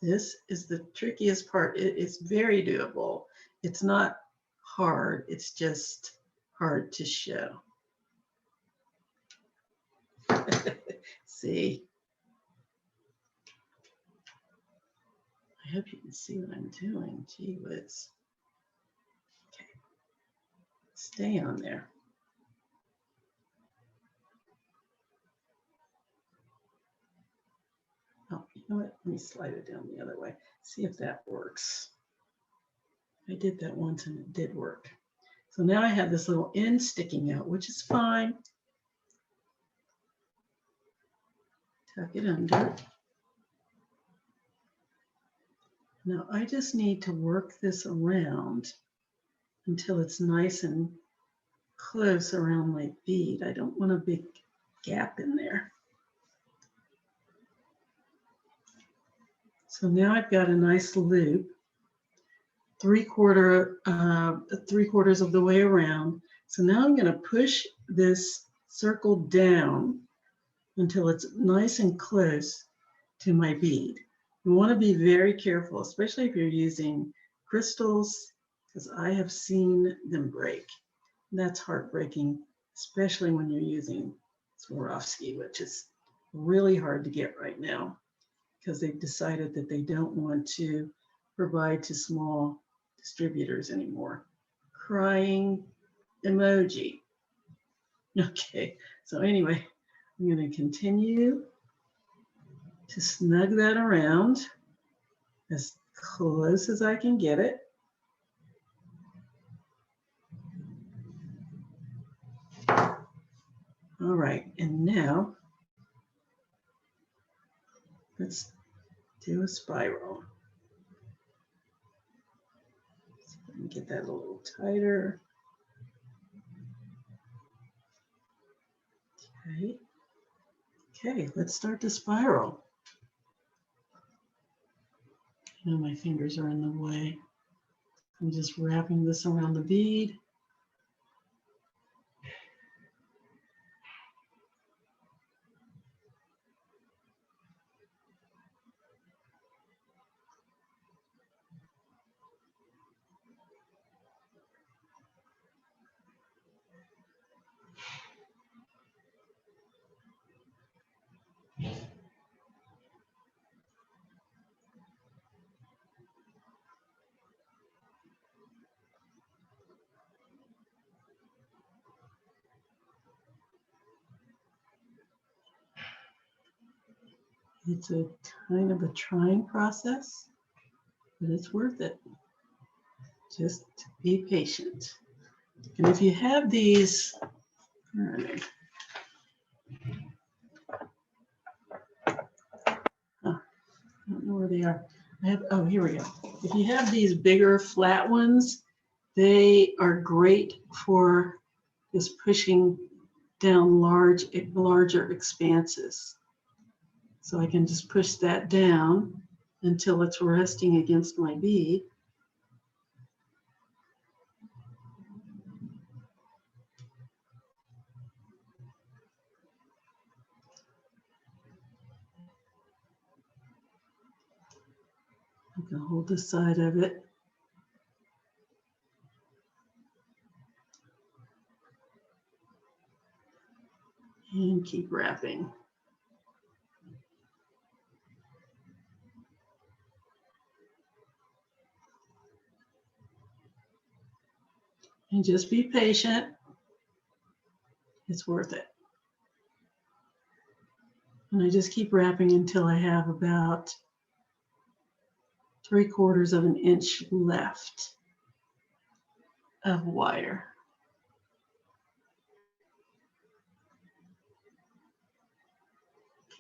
This is the trickiest part. It's very doable. It's not hard. It's just hard to show. See? I hope you can see what I'm doing. Gee whiz. Okay. Stay on there. Oh, you know what? Let me slide it down the other way. See if that works. I did that once and it did work. So now I have this little end sticking out, which is fine. Tuck it under. Now I just need to work this around until it's nice and close around my bead. I don't want a big gap in there. So now I've got a nice loop, three-quarters of the way around. So now I'm going to push this circle down until it's nice and close to my bead. You want to be very careful, especially if you're using crystals, because I have seen them break. And that's heartbreaking, especially when you're using Swarovski, which is really hard to get right now because they've decided that they don't want to provide to small distributors anymore. Crying emoji. Okay, so anyway, I'm going to continue to snug that around as close as I can get it. All right, and now let's do a spiral. So I can get that a little tighter. Okay. Okay, let's start the spiral. Now my fingers are in the way. I'm just wrapping this around the bead. It's a kind of a trying process, but it's worth it. Just be patient. And if you have these, where are they? I don't know where they are. I have, oh, here we go. If you have these bigger flat ones, they are great for just pushing down larger expanses. So I can just push that down until it's resting against my bead. I can hold the side of it. And keep wrapping. And just be patient. It's worth it. And I just keep wrapping until I have about 3/4 of an inch left of wire.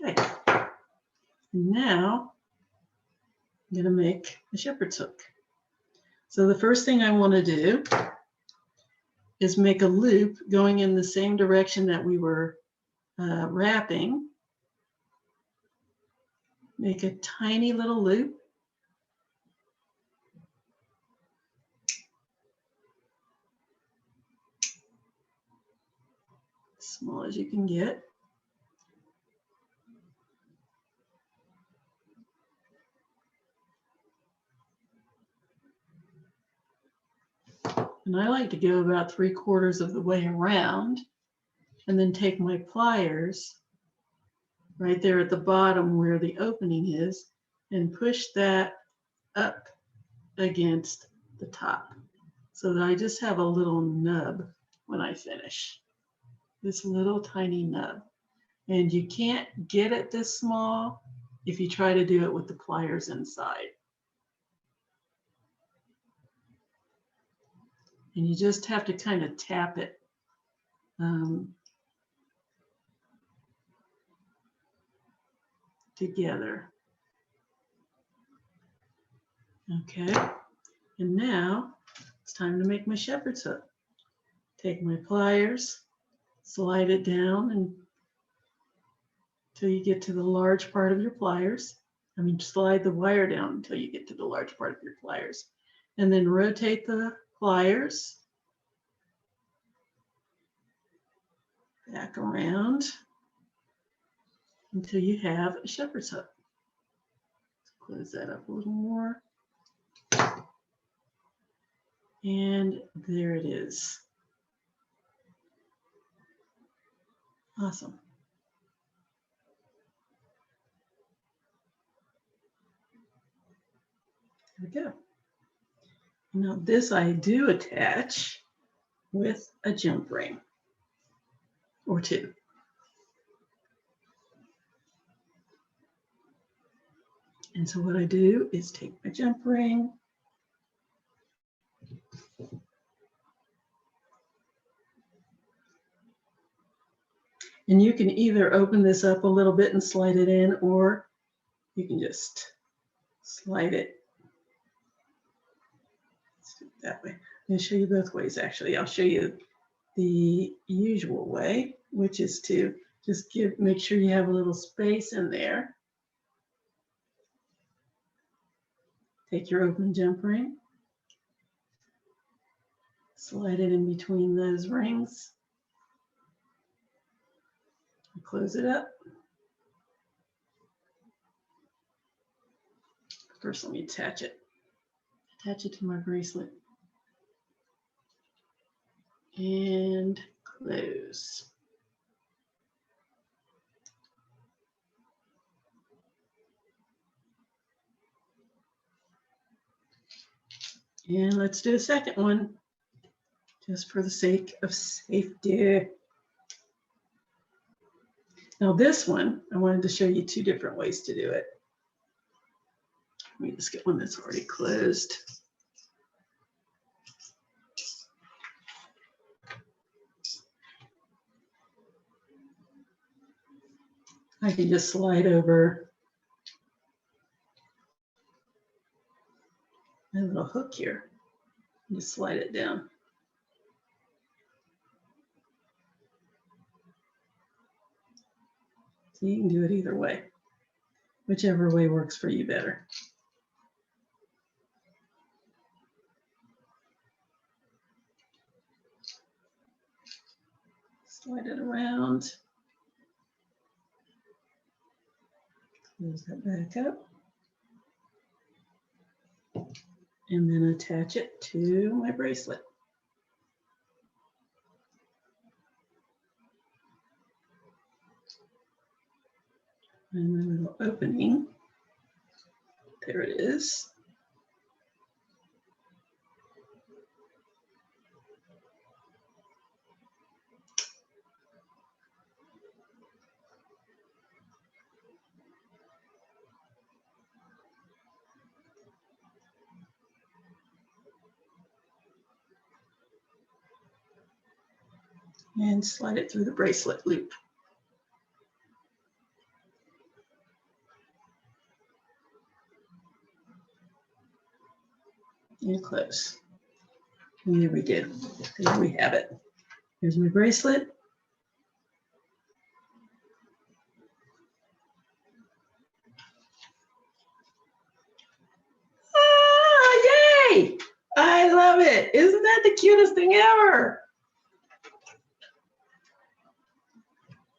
Okay. Now I'm going to make a shepherd's hook. So the first thing I want to do is make a loop going in the same direction that we were wrapping. Make a tiny little loop. As small as you can get. And I like to go about 3/4 of the way around and then take my pliers right there at the bottom where the opening is and push that up against the top so that I just have a little nub when I finish. This little tiny nub. And you can't get it this small if you try to do it with the pliers inside. And you just have to kind of tap it together. Okay, and now it's time to make my shepherd's hook. Take my pliers, slide it down until you get to the large part of your pliers. I mean, slide the wire down until you get to the large part of your pliers. And then rotate the pliers back around until you have a shepherd's hook. Close that up a little more. And there it is. Awesome. There we go. Now this I do attach with a jump ring or two. And so what I do is take my jump ring, and you can either open this up a little bit and slide it in, or you can just slide it. Let's do it that way. I'm going to show you both ways, actually. I'll show you the usual way, which is to just make sure you have a little space in there. Take your open jump ring, slide it in between those rings, and close it up. First, let me attach it to my bracelet, and close. And let's do a second one, just for the sake of safety. Now this one, I wanted to show you two different ways to do it. Let me just get one that's already closed. I can just slide over my little hook here. Just slide it down. So you can do it either way, whichever way works for you better. Slide it around. Close that back up. And then attach it to my bracelet. And my little opening, there it is. And slide it through the bracelet loop. And close. And there we go. There we have it. Here's my bracelet. Ah, yay! I love it. Isn't that the cutest thing ever?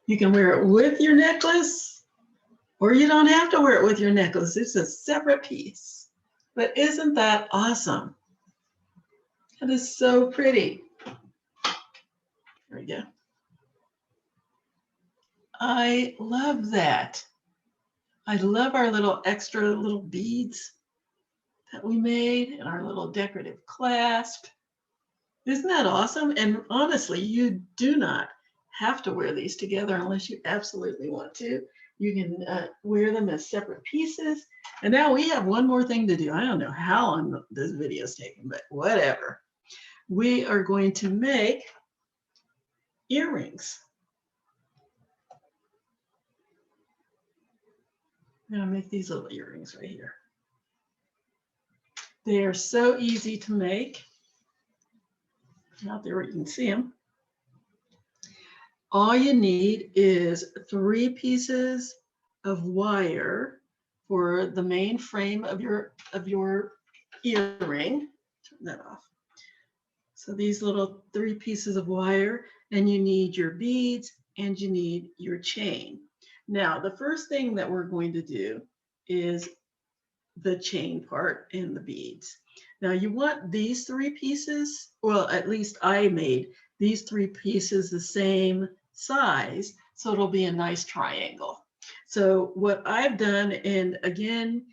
You can wear it with your necklace, or you don't have to wear it with your necklace. It's a separate piece. But isn't that awesome? That is so pretty. There we go. I love that. I love our little extra little beads that we made and our little decorative clasp. Isn't that awesome? And honestly, you do not have to wear these together unless you absolutely want to. You can wear them as separate pieces. And now we have one more thing to do. I don't know how long this video is taking, but whatever. We are going to make earrings. I'm going to make these little earrings right here. They are so easy to make. Out there where you can see them. All you need is 3 pieces of wire for the main frame of your earring. Turn that off. So these little 3 pieces of wire, and you need your beads and you need your chain. Now, the first thing that we're going to do is the chain part and the beads. Now you want these 3 pieces, well, at least I made these 3 pieces the same size, so it'll be a nice triangle. So what I've done, and again,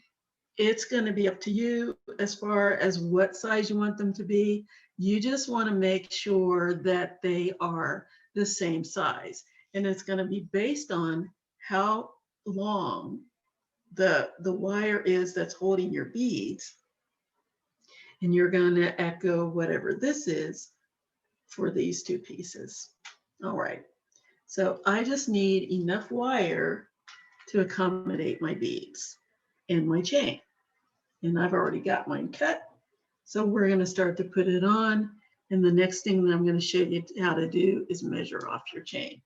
it's going to be up to you as far as what size you want them to be. You just want to make sure that they are the same size. And it's going to be based on how long the wire is that's holding your beads. And you're going to echo whatever this is for these 2 pieces. All right. So I just need enough wire to accommodate my beads and my chain. And I've already got mine cut. So we're going to start to put it on. And the next thing that I'm going to show you how to do is measure off your chain.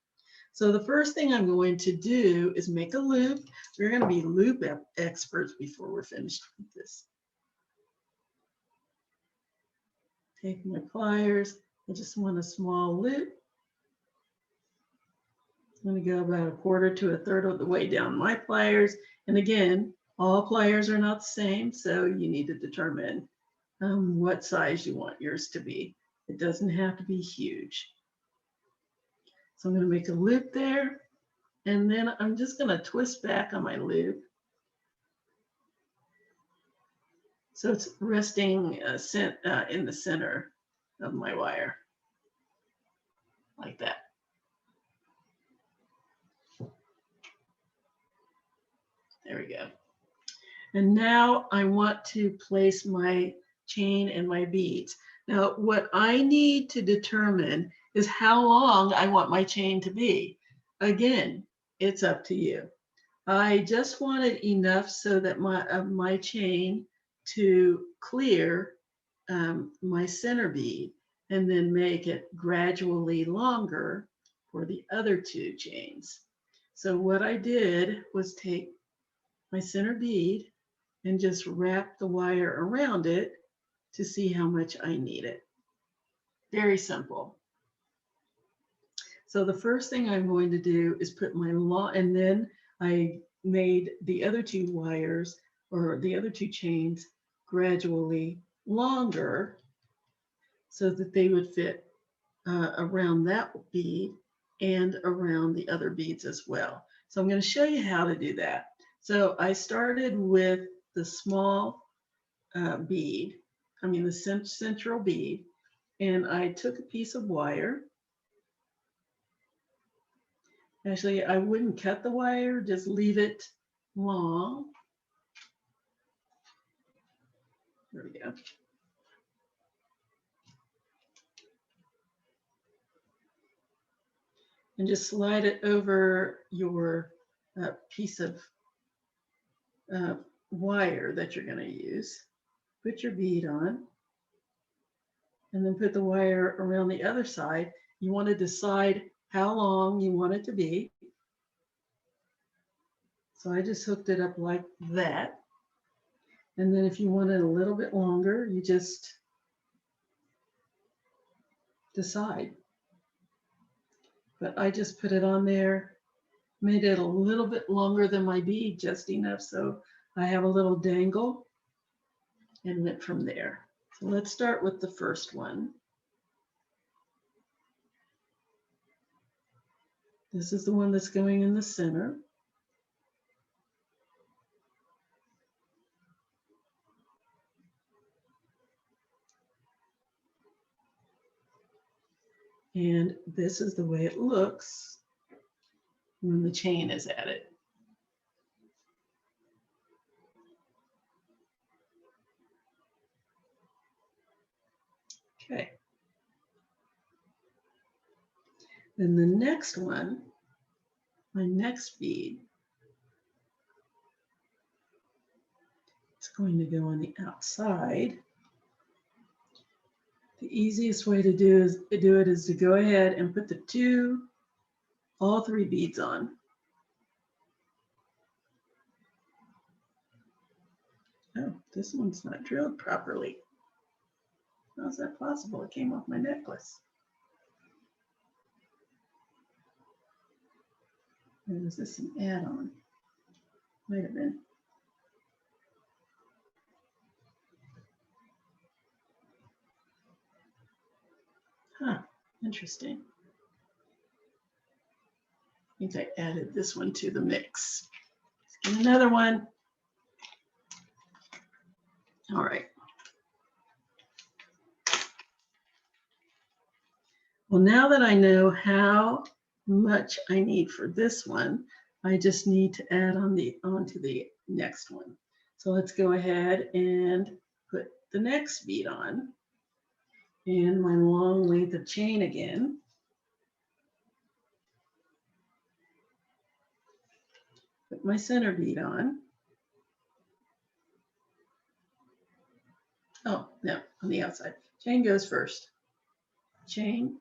So the first thing I'm going to do is make a loop. We're going to be loop experts before we're finished with this. Take my pliers. I just want a small loop. I'm going to go about 1/4 to 1/3 of the way down my pliers. And again, all pliers are not the same, so you need to determine what size you want yours to be. It doesn't have to be huge. So I'm going to make a loop there, and then I'm just going to twist back on my loop. So it's resting in the center of my wire, like that. There we go. And now I want to place my chain and my beads. Now, what I need to determine is how long I want my chain to be. Again, it's up to you. I just wanted enough so that my chain to clear my center bead and then make it gradually longer for the other two chains. So what I did was take my center bead and just wrap the wire around it to see how much I need it. Very simple. So the first thing I'm going to do is put my long, and then I made the other two wires or the other two chains gradually longer so that they would fit around that bead and around the other beads as well. So I'm going to show you how to do that. So I started with the small bead, the central bead, and I took a piece of wire. Actually, I wouldn't cut the wire, just leave it long. There we go. And just slide it over your piece of wire that you're going to use. Put your bead on, and then put the wire around the other side. You want to decide how long you want it to be. So I just hooked it up like that. And then if you want it a little bit longer, you just decide. But I just put it on there, made it a little bit longer than my bead, just enough so I have a little dangle, and went from there. So let's start with the first one. This is the one that's going in the center. And this is the way it looks when the chain is at it. Okay. Then the next one, my next bead, it's going to go on the outside. The easiest way to do it is to go ahead and put all three beads on. Oh, this one's not drilled properly. How's that possible? It came off my necklace. Or was this an add-on? Might have been. Huh, interesting. I think I added this one to the mix. Let's get another one. All right. Well, now that I know how much I need for this one, I just need to add onto the next one. So let's go ahead and put the next bead on, and my long length of chain again. Put my center bead on. Oh, no, on the outside. Chain goes first. Chain,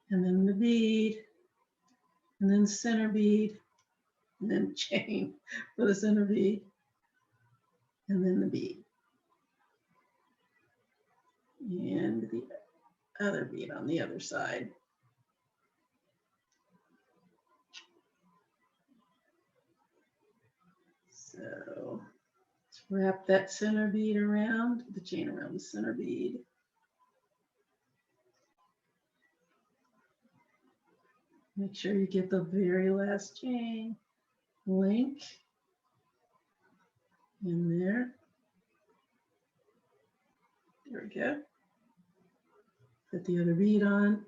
and then the bead, and then center bead, and then chain for the center bead, and then the bead. And the other bead on the other side. So let's wrap that center bead around, the chain around the center bead. Make sure you get the very last chain link in there. There we go. Put the other bead on.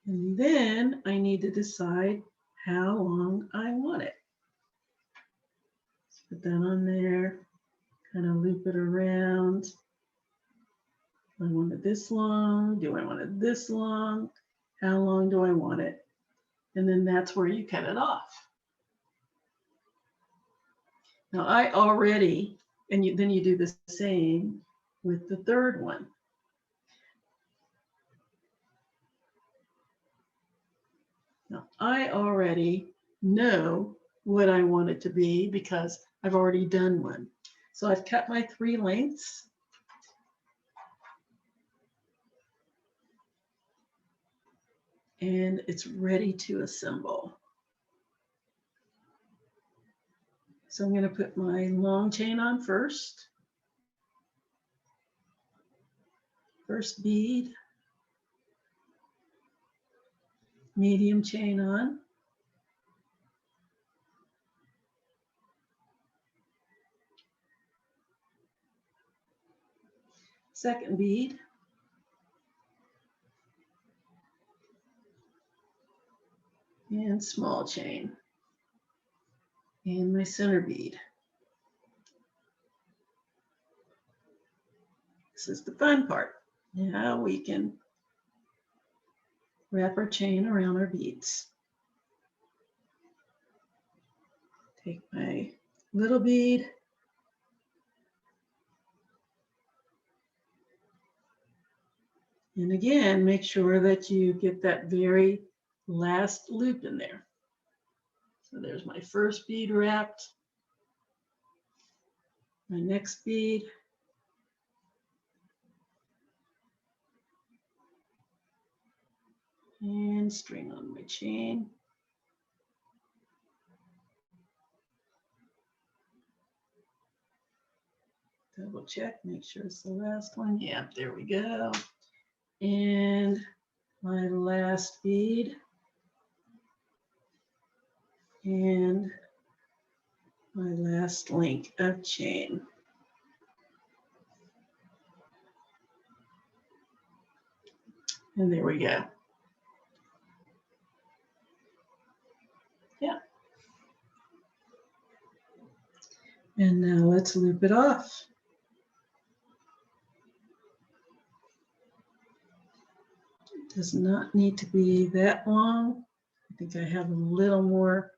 And then I need to decide how long I want it. Let's put that on there, kind of loop it around. I want it this long. Do I want it this long? How long do I want it? And then that's where you cut it off. Now I already, and then you do the same with the third one. Now I already know what I want it to be because I've already done one. So I've cut my 3 lengths. And it's ready to assemble. So I'm going to put my long chain on first. First bead, medium chain on. Second bead. And small chain. And my center bead. This is the fun part. Now we can wrap our chain around our beads. Take my little bead. And again, make sure that you get that very last loop in there. So there's my first bead wrapped. My next bead. And string on my chain. Double check, make sure it's the last one. Yeah, there we go. And my last bead. And my last link of chain. And there we go. Yeah. And now let's loop it off. It does not need to be that long. I think I have a little more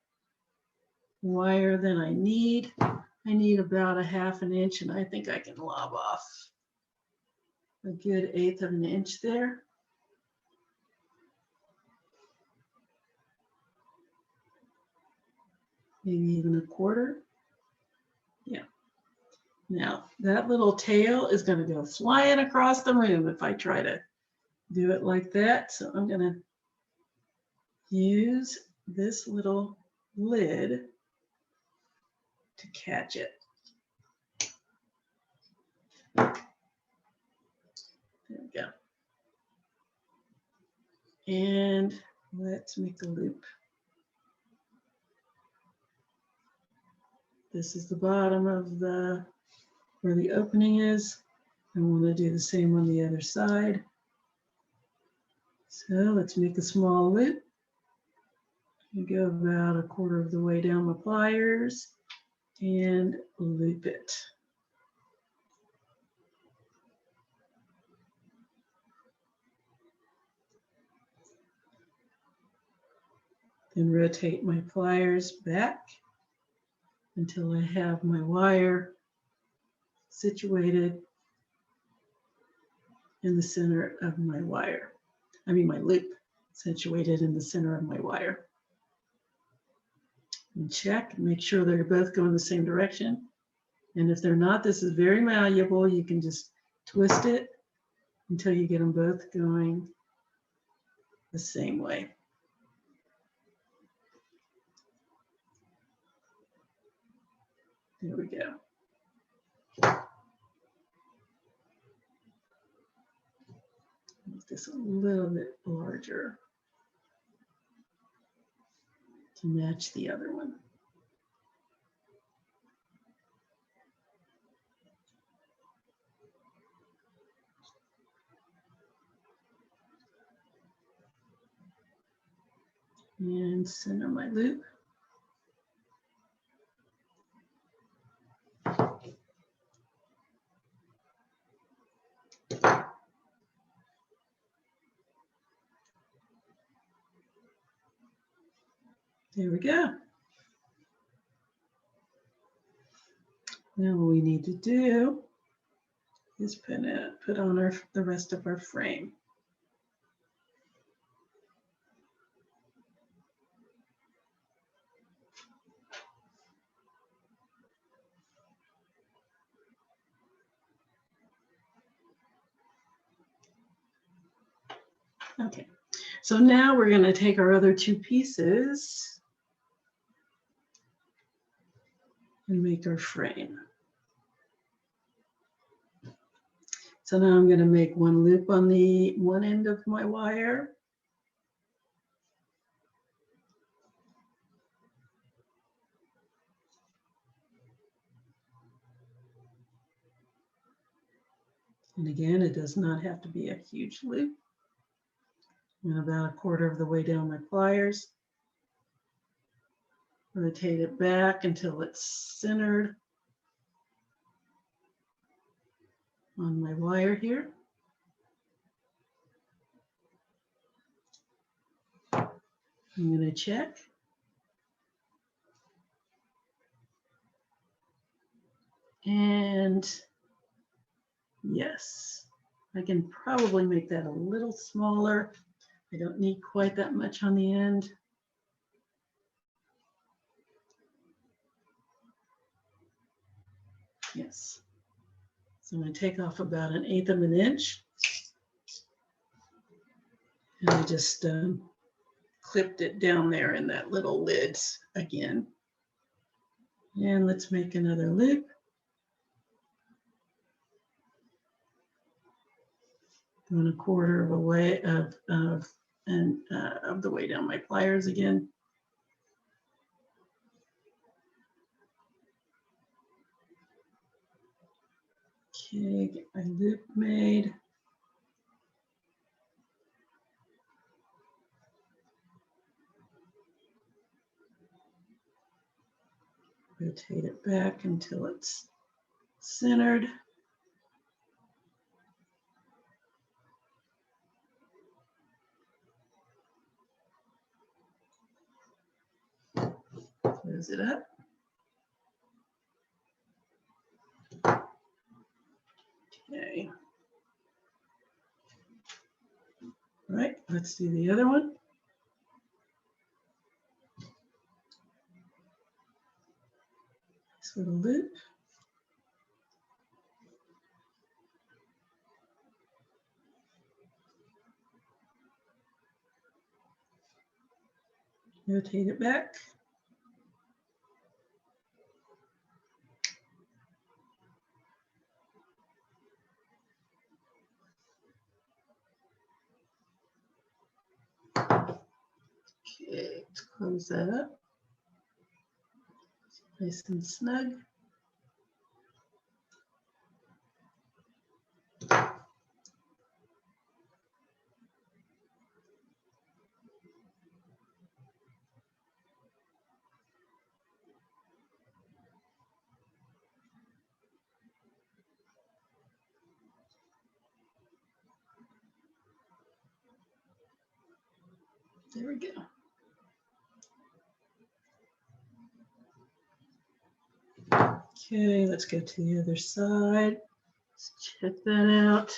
wire than I need. I need about 1/2 inch, and I think I can lob off a good 1/8 of an inch there. Maybe even 1/4. Yeah. Now that little tail is going to go flying across the room if I try to do it like that. So I'm going to use this little lid to catch it. There we go. And let's make a loop. This is the bottom of where the opening is. I want to do the same on the other side. So let's make a small loop. I go about 1/4 of the way down my pliers and loop it. Then rotate my pliers back until I have my wire situated in the center of my wire. I mean my loop situated in the center of my wire. And check, make sure they're both going the same direction. And if they're not, this is very malleable. You can just twist it until you get them both going the same way. There we go. Make this a little bit larger to match the other one. and center my loop. There we go. Now what we need to do is put on the rest of our frame. Okay, so now we're going to take our other two pieces and make our frame. So now I'm going to make one loop on the one end of my wire. And again, it does not have to be a huge loop. And about a quarter of the way down my pliers. Rotate it back until it's centered on my wire here. I'm going to check. And yes, I can probably make that a little smaller. I don't need quite that much on the end. Yes. So I'm going to take off about 1/8 of an inch. And I just clipped it down there in that little lid again. And let's make another loop. Going 1/4 of a way of the way down my pliers again. Okay, get my loop made. Rotate it back until it's centered. Close it up. Okay. All right, let's do the other one. This little loop. Rotate it back. Okay, let's close that up. Nice and snug. There we go. Okay, let's go to the other side. Let's check that out.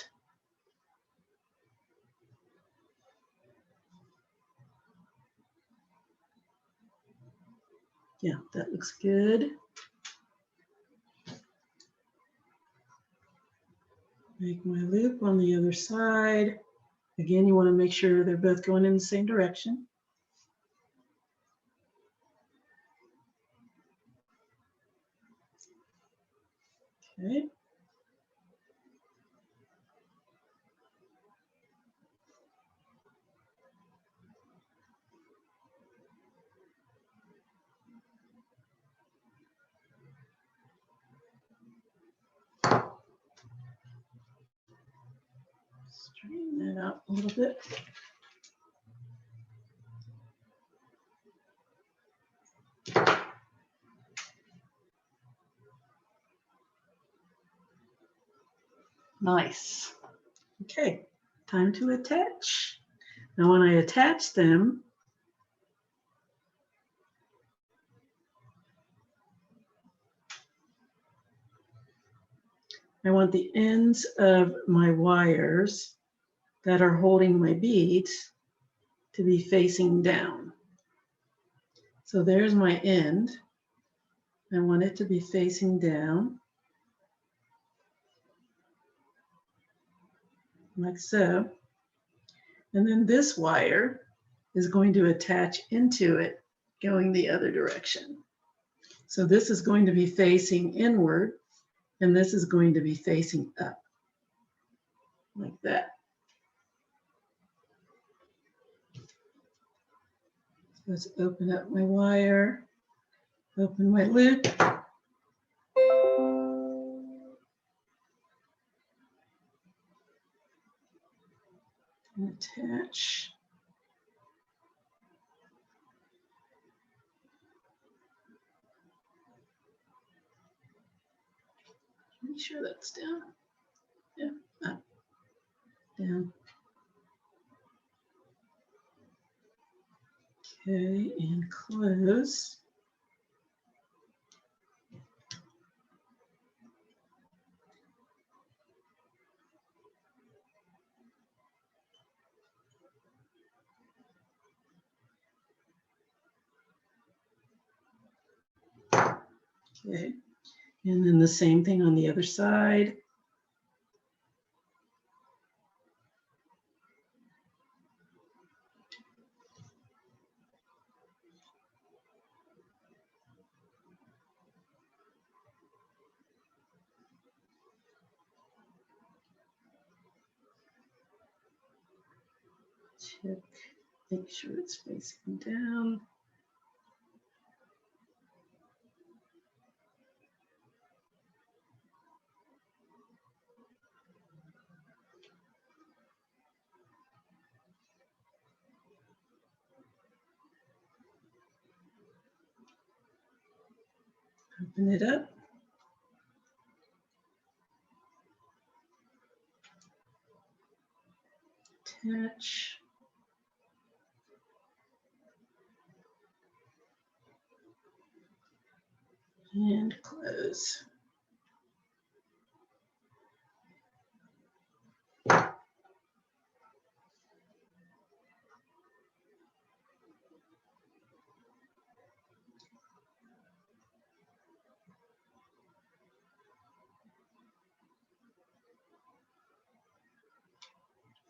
Yeah, that looks good. Make my loop on the other side. Again, you want to make sure they're both going in the same direction. Okay. Straighten that out a little bit. Nice. Okay, time to attach. Now when I attach them, I want the ends of my wires that are holding my beads to be facing down. So there's my end. I want it to be facing down, like so. And then this wire is going to attach into it, going the other direction. So this is going to be facing inward, and this is going to be facing up, like that. Let's open up my wire, open my loop. And attach. Make sure that's down. Yeah, up, down. Okay, and close. Okay, and then the same thing on the other side. Check, make sure it's facing down. Open it up. Attach. And close.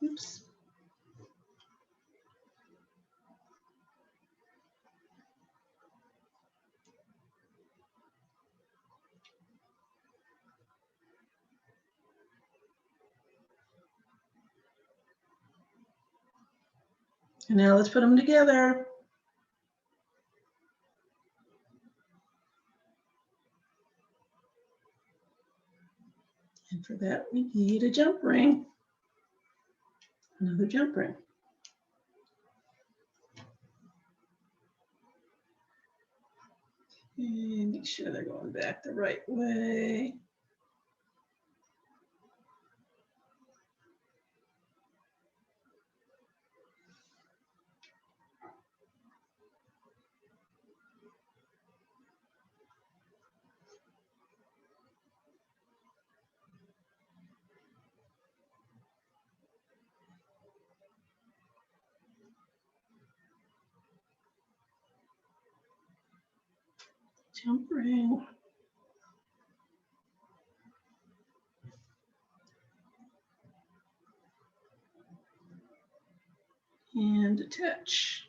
Oops. And now let's put them together. And for that, we need a jump ring. Another jump ring. And make sure they're going back the right way. Jump ring. And attach.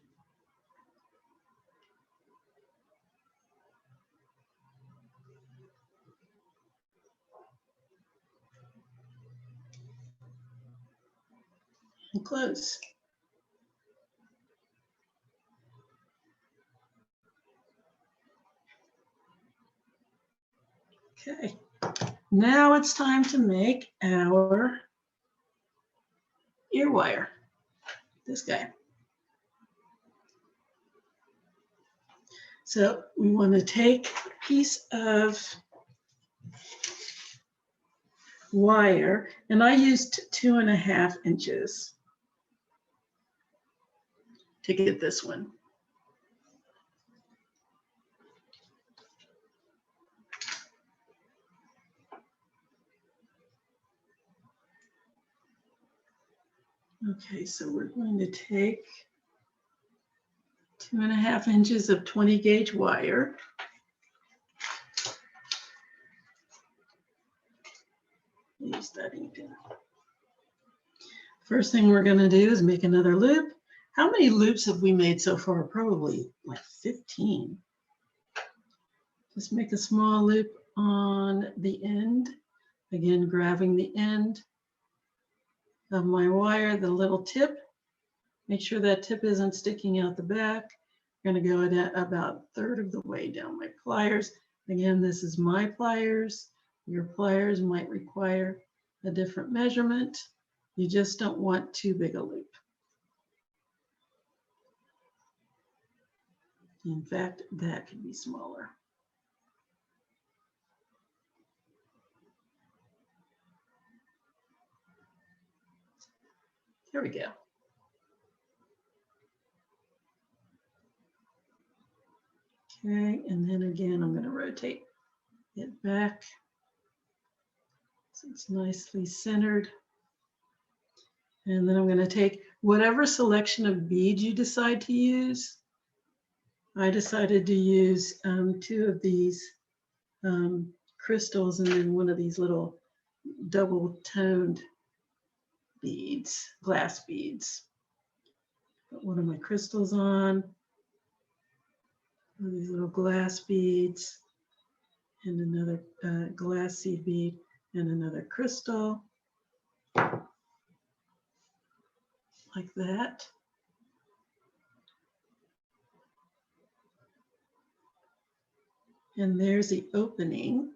And close. Okay, now it's time to make our ear wire, this guy. So we want to take a piece of wire, and I used 2.5 inches to get this one. Okay, so we're going to take 2.5 inches of 20 gauge wire. Use that ink pen. First thing we're going to do is make another loop. How many loops have we made so far? Probably like 15. Just make a small loop on the end. Again, grabbing the end of my wire, the little tip. Make sure that tip isn't sticking out the back. I'm going to go at about 1/3 of the way down my pliers. Again, this is my pliers. Your pliers might require a different measurement. You just don't want too big a loop. In fact, that could be smaller. There we go. Okay, and then again, I'm going to rotate it back so it's nicely centered. And then I'm going to take whatever selection of beads you decide to use. I decided to use 2 of these crystals and then one of these little double-toned beads, glass beads. Put one of my crystals on, one of these little glass beads, and another glass seed bead, and another crystal, like that. And there's the opening.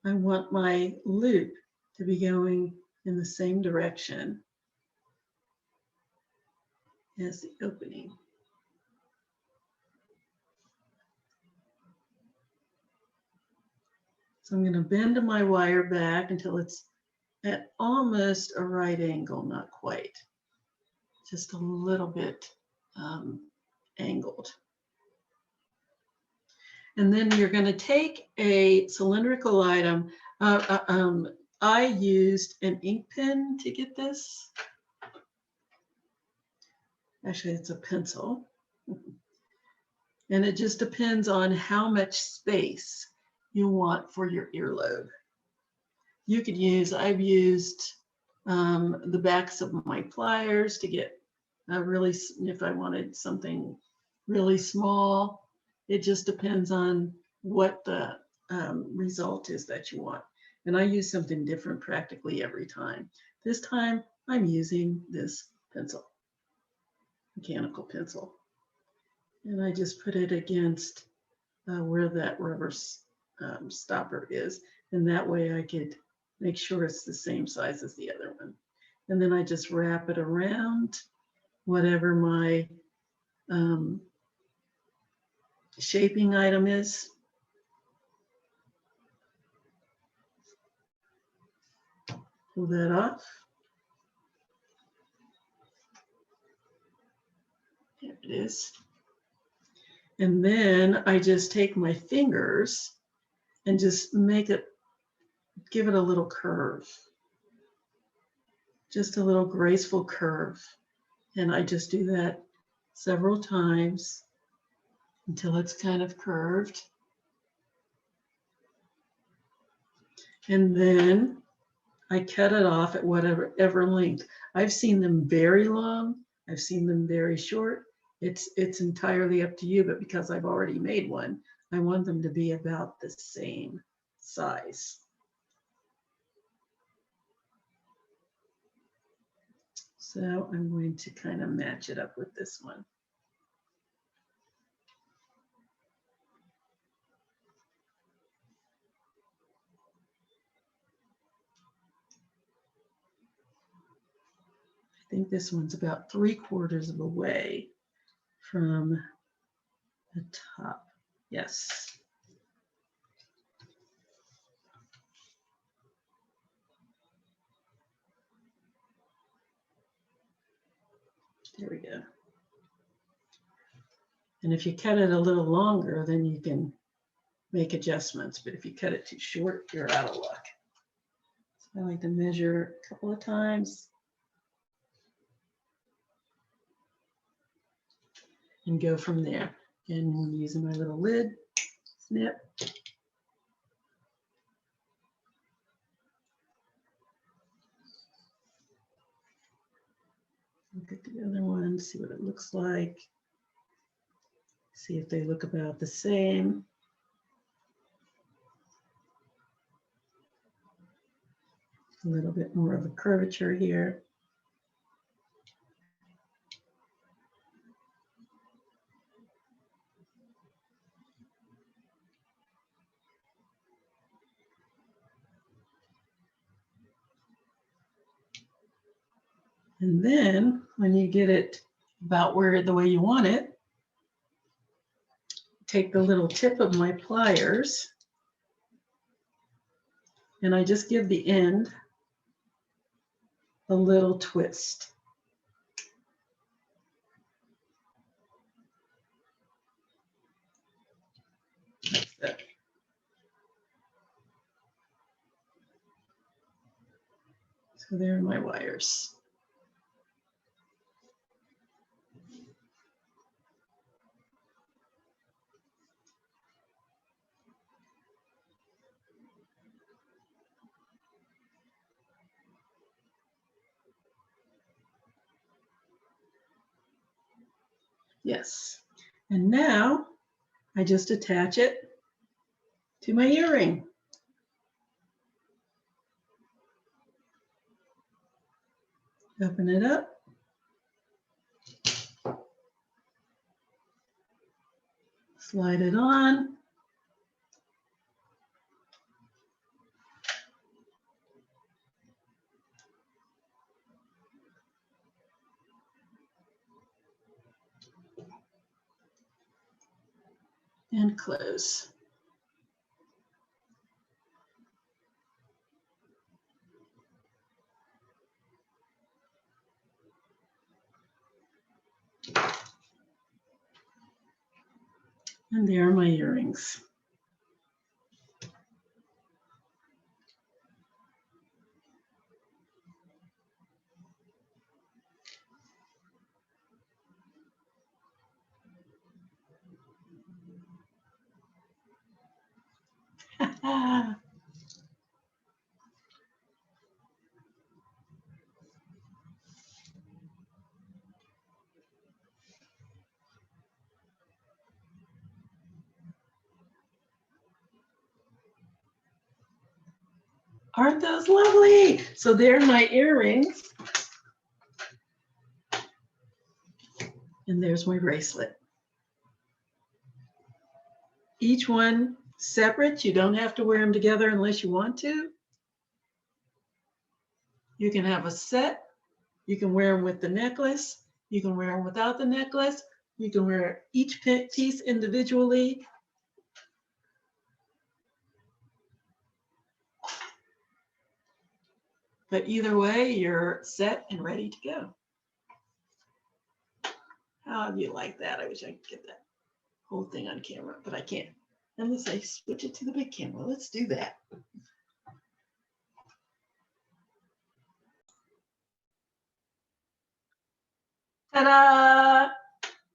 I want my loop to be going in the same direction as the opening. So I'm going to bend my wire back until it's at almost a right angle, not quite, just a little bit angled. And then you're going to take a cylindrical item. I used an ink pen to get this. Actually, it's a pencil. And it just depends on how much space you want for your earlobe. You could use, I've used the backs of my pliers to get really, if I wanted something really small. It just depends on what the result is that you want. And I use something different practically every time. This time I'm using this pencil, mechanical pencil. And I just put it against where that rubber stopper is. And that way I could make sure it's the same size as the other one. And then I just wrap it around whatever my shaping item is. Pull that off. There it is. And then I just take my fingers and just make it, give it a little curve. Just a little graceful curve. And I just do that several times until it's kind of curved. And then I cut it off at whatever length. I've seen them very long. I've seen them very short. It's entirely up to you, but because I've already made one, I want them to be about the same size. So I'm going to kind of match it up with this one. I think this one's about 3/4 of the way from the top. Yes. There we go. And if you cut it a little longer, then you can make adjustments. But if you cut it too short, you're out of luck. So I like to measure a couple of times and go from there. And using my little lid, snip. Look at the other one, see what it looks like. See if they look about the same. A little bit more of a curvature here. And then when you get it about where the way you want it, take the little tip of my pliers and I just give the end a little twist. That's it. So there are my wires. Yes. And now I just attach it to my earring. Open it up. Slide it on. And close. And there are my earrings. Aren't those lovely? So there are my earrings. And there's my bracelet. Each one separate. You don't have to wear them together unless you want to. You can have a set. You can wear them with the necklace. You can wear them without the necklace. You can wear each piece individually. But either way, you're set and ready to go. How do you like that? I wish I could get that whole thing on camera, but I can't. Unless I switch it to the big camera. Let's do that. Ta-da!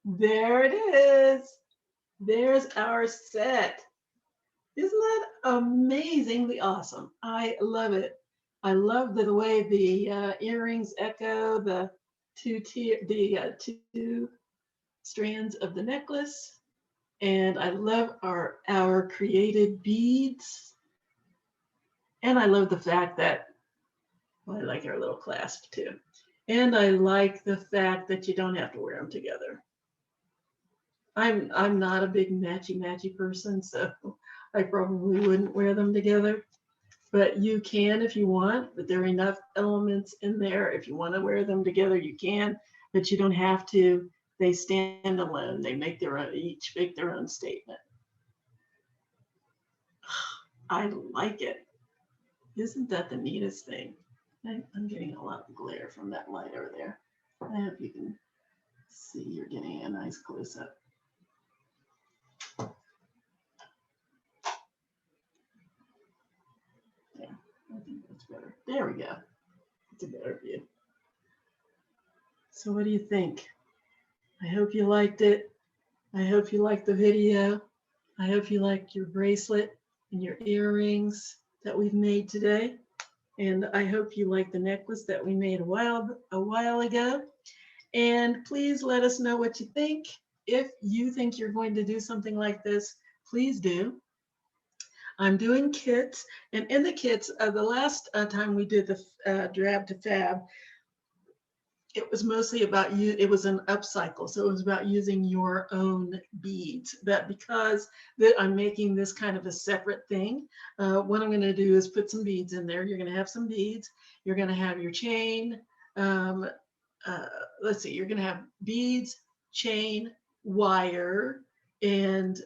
There it is. There's our set. Isn't that amazingly awesome? I love it. I love the way the earrings echo the two strands of the necklace. And I love our created beads. And I love the fact that, well, I like our little clasp too. And I like the fact that you don't have to wear them together. I'm not a big matchy person, so I probably wouldn't wear them together. But you can if you want, but there are enough elements in there. If you want to wear them together, you can, but you don't have to. They stand alone. They make their own, each make their own statement. I like it. Isn't that the neatest thing? I'm getting a lot of glare from that light over there. I hope you can See, you're getting a nice close up. There, I think that's better. There we go. It's a better view. So what do you think? I hope you liked it. I hope you liked the video. I hope you liked your bracelet and your earrings that we've made today. And I hope you like the necklace that we made a while ago. And please let us know what you think. If you think you're going to do something like this, please do. I'm doing kits, and in the kits, the last time we did the Drab to Fab, it was mostly about you. It was an upcycle, so it was about using your own beads. But because I'm making this kind of a separate thing, what I'm going to do is put some beads in there. You're going to have some beads. You're going to have your chain. Let's see. You're going to have beads, chain, wire, and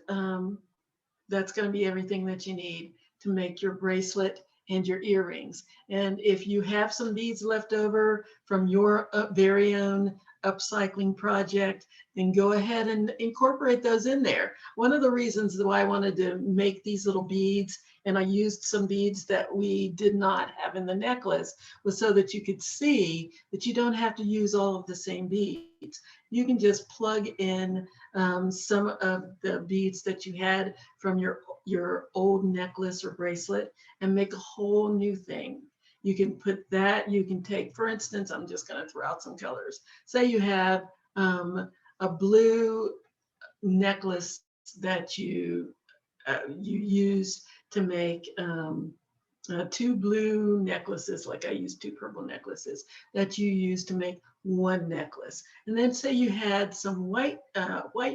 that's going to be everything that you need to make your bracelet and your earrings. And if you have some beads left over from your very own upcycling project, then go ahead and incorporate those in there. One of the reasons why I wanted to make these little beads, and I used some beads that we did not have in the necklace, was so that you could see that you don't have to use all of the same beads. You can just plug in some of the beads that you had from your old necklace or bracelet and make a whole new thing. You can put that, you can take, for instance, I'm just going to throw out some colors. Say you have a blue necklace that you use to make two blue necklaces, like I used two purple necklaces that you use to make one necklace. And then say you had some white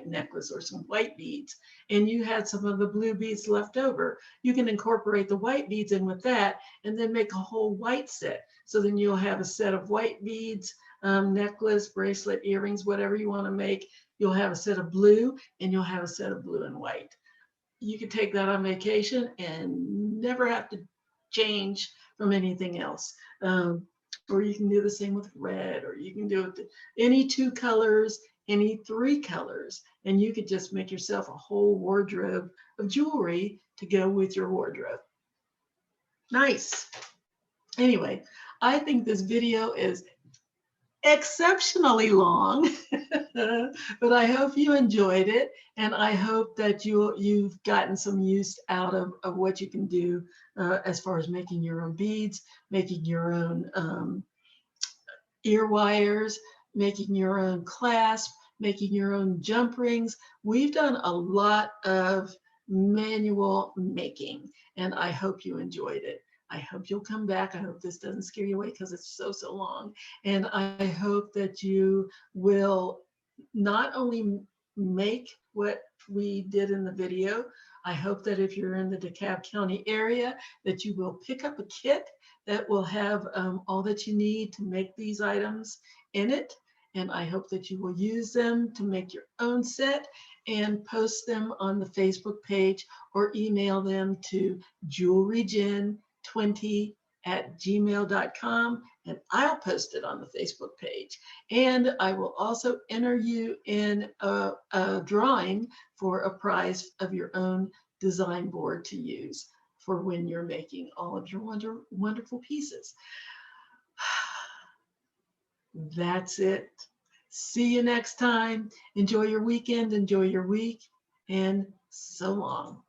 necklace or some white beads, and you had some of the blue beads left over. You can incorporate the white beads in with that and then make a whole white set. So then you'll have a set of white beads, necklace, bracelet, earrings, whatever you want to make. You'll have a set of blue and you'll have a set of blue and white. You could take that on vacation and never have to change from anything else. Or you can do the same with red, or you can do it any two colors, any three colors, and you could just make yourself a whole wardrobe of jewelry to go with your wardrobe. Nice. Anyway, I think this video is exceptionally long, but I hope you enjoyed it, and I hope that you've gotten some use out of what you can do as far as making your own beads, making your own ear wires, making your own clasp, making your own jump rings. We've done a lot of manual making, and I hope you enjoyed it. I hope you'll come back. I hope this doesn't scare you away because it's so long. And I hope that you will not only make what we did in the video, I hope that if you're in the DeKalb County area, that you will pick up a kit that will have all that you need to make these items in it. And I hope that you will use them to make your own set and post them on the Facebook page or email them to jewelrygen20@gmail.com, and I'll post it on the Facebook page. And I will also enter you in a drawing for a prize of your own design board to use for when you're making all of your wonderful pieces. That's it. See you next time. Enjoy your weekend, enjoy your week, and so long.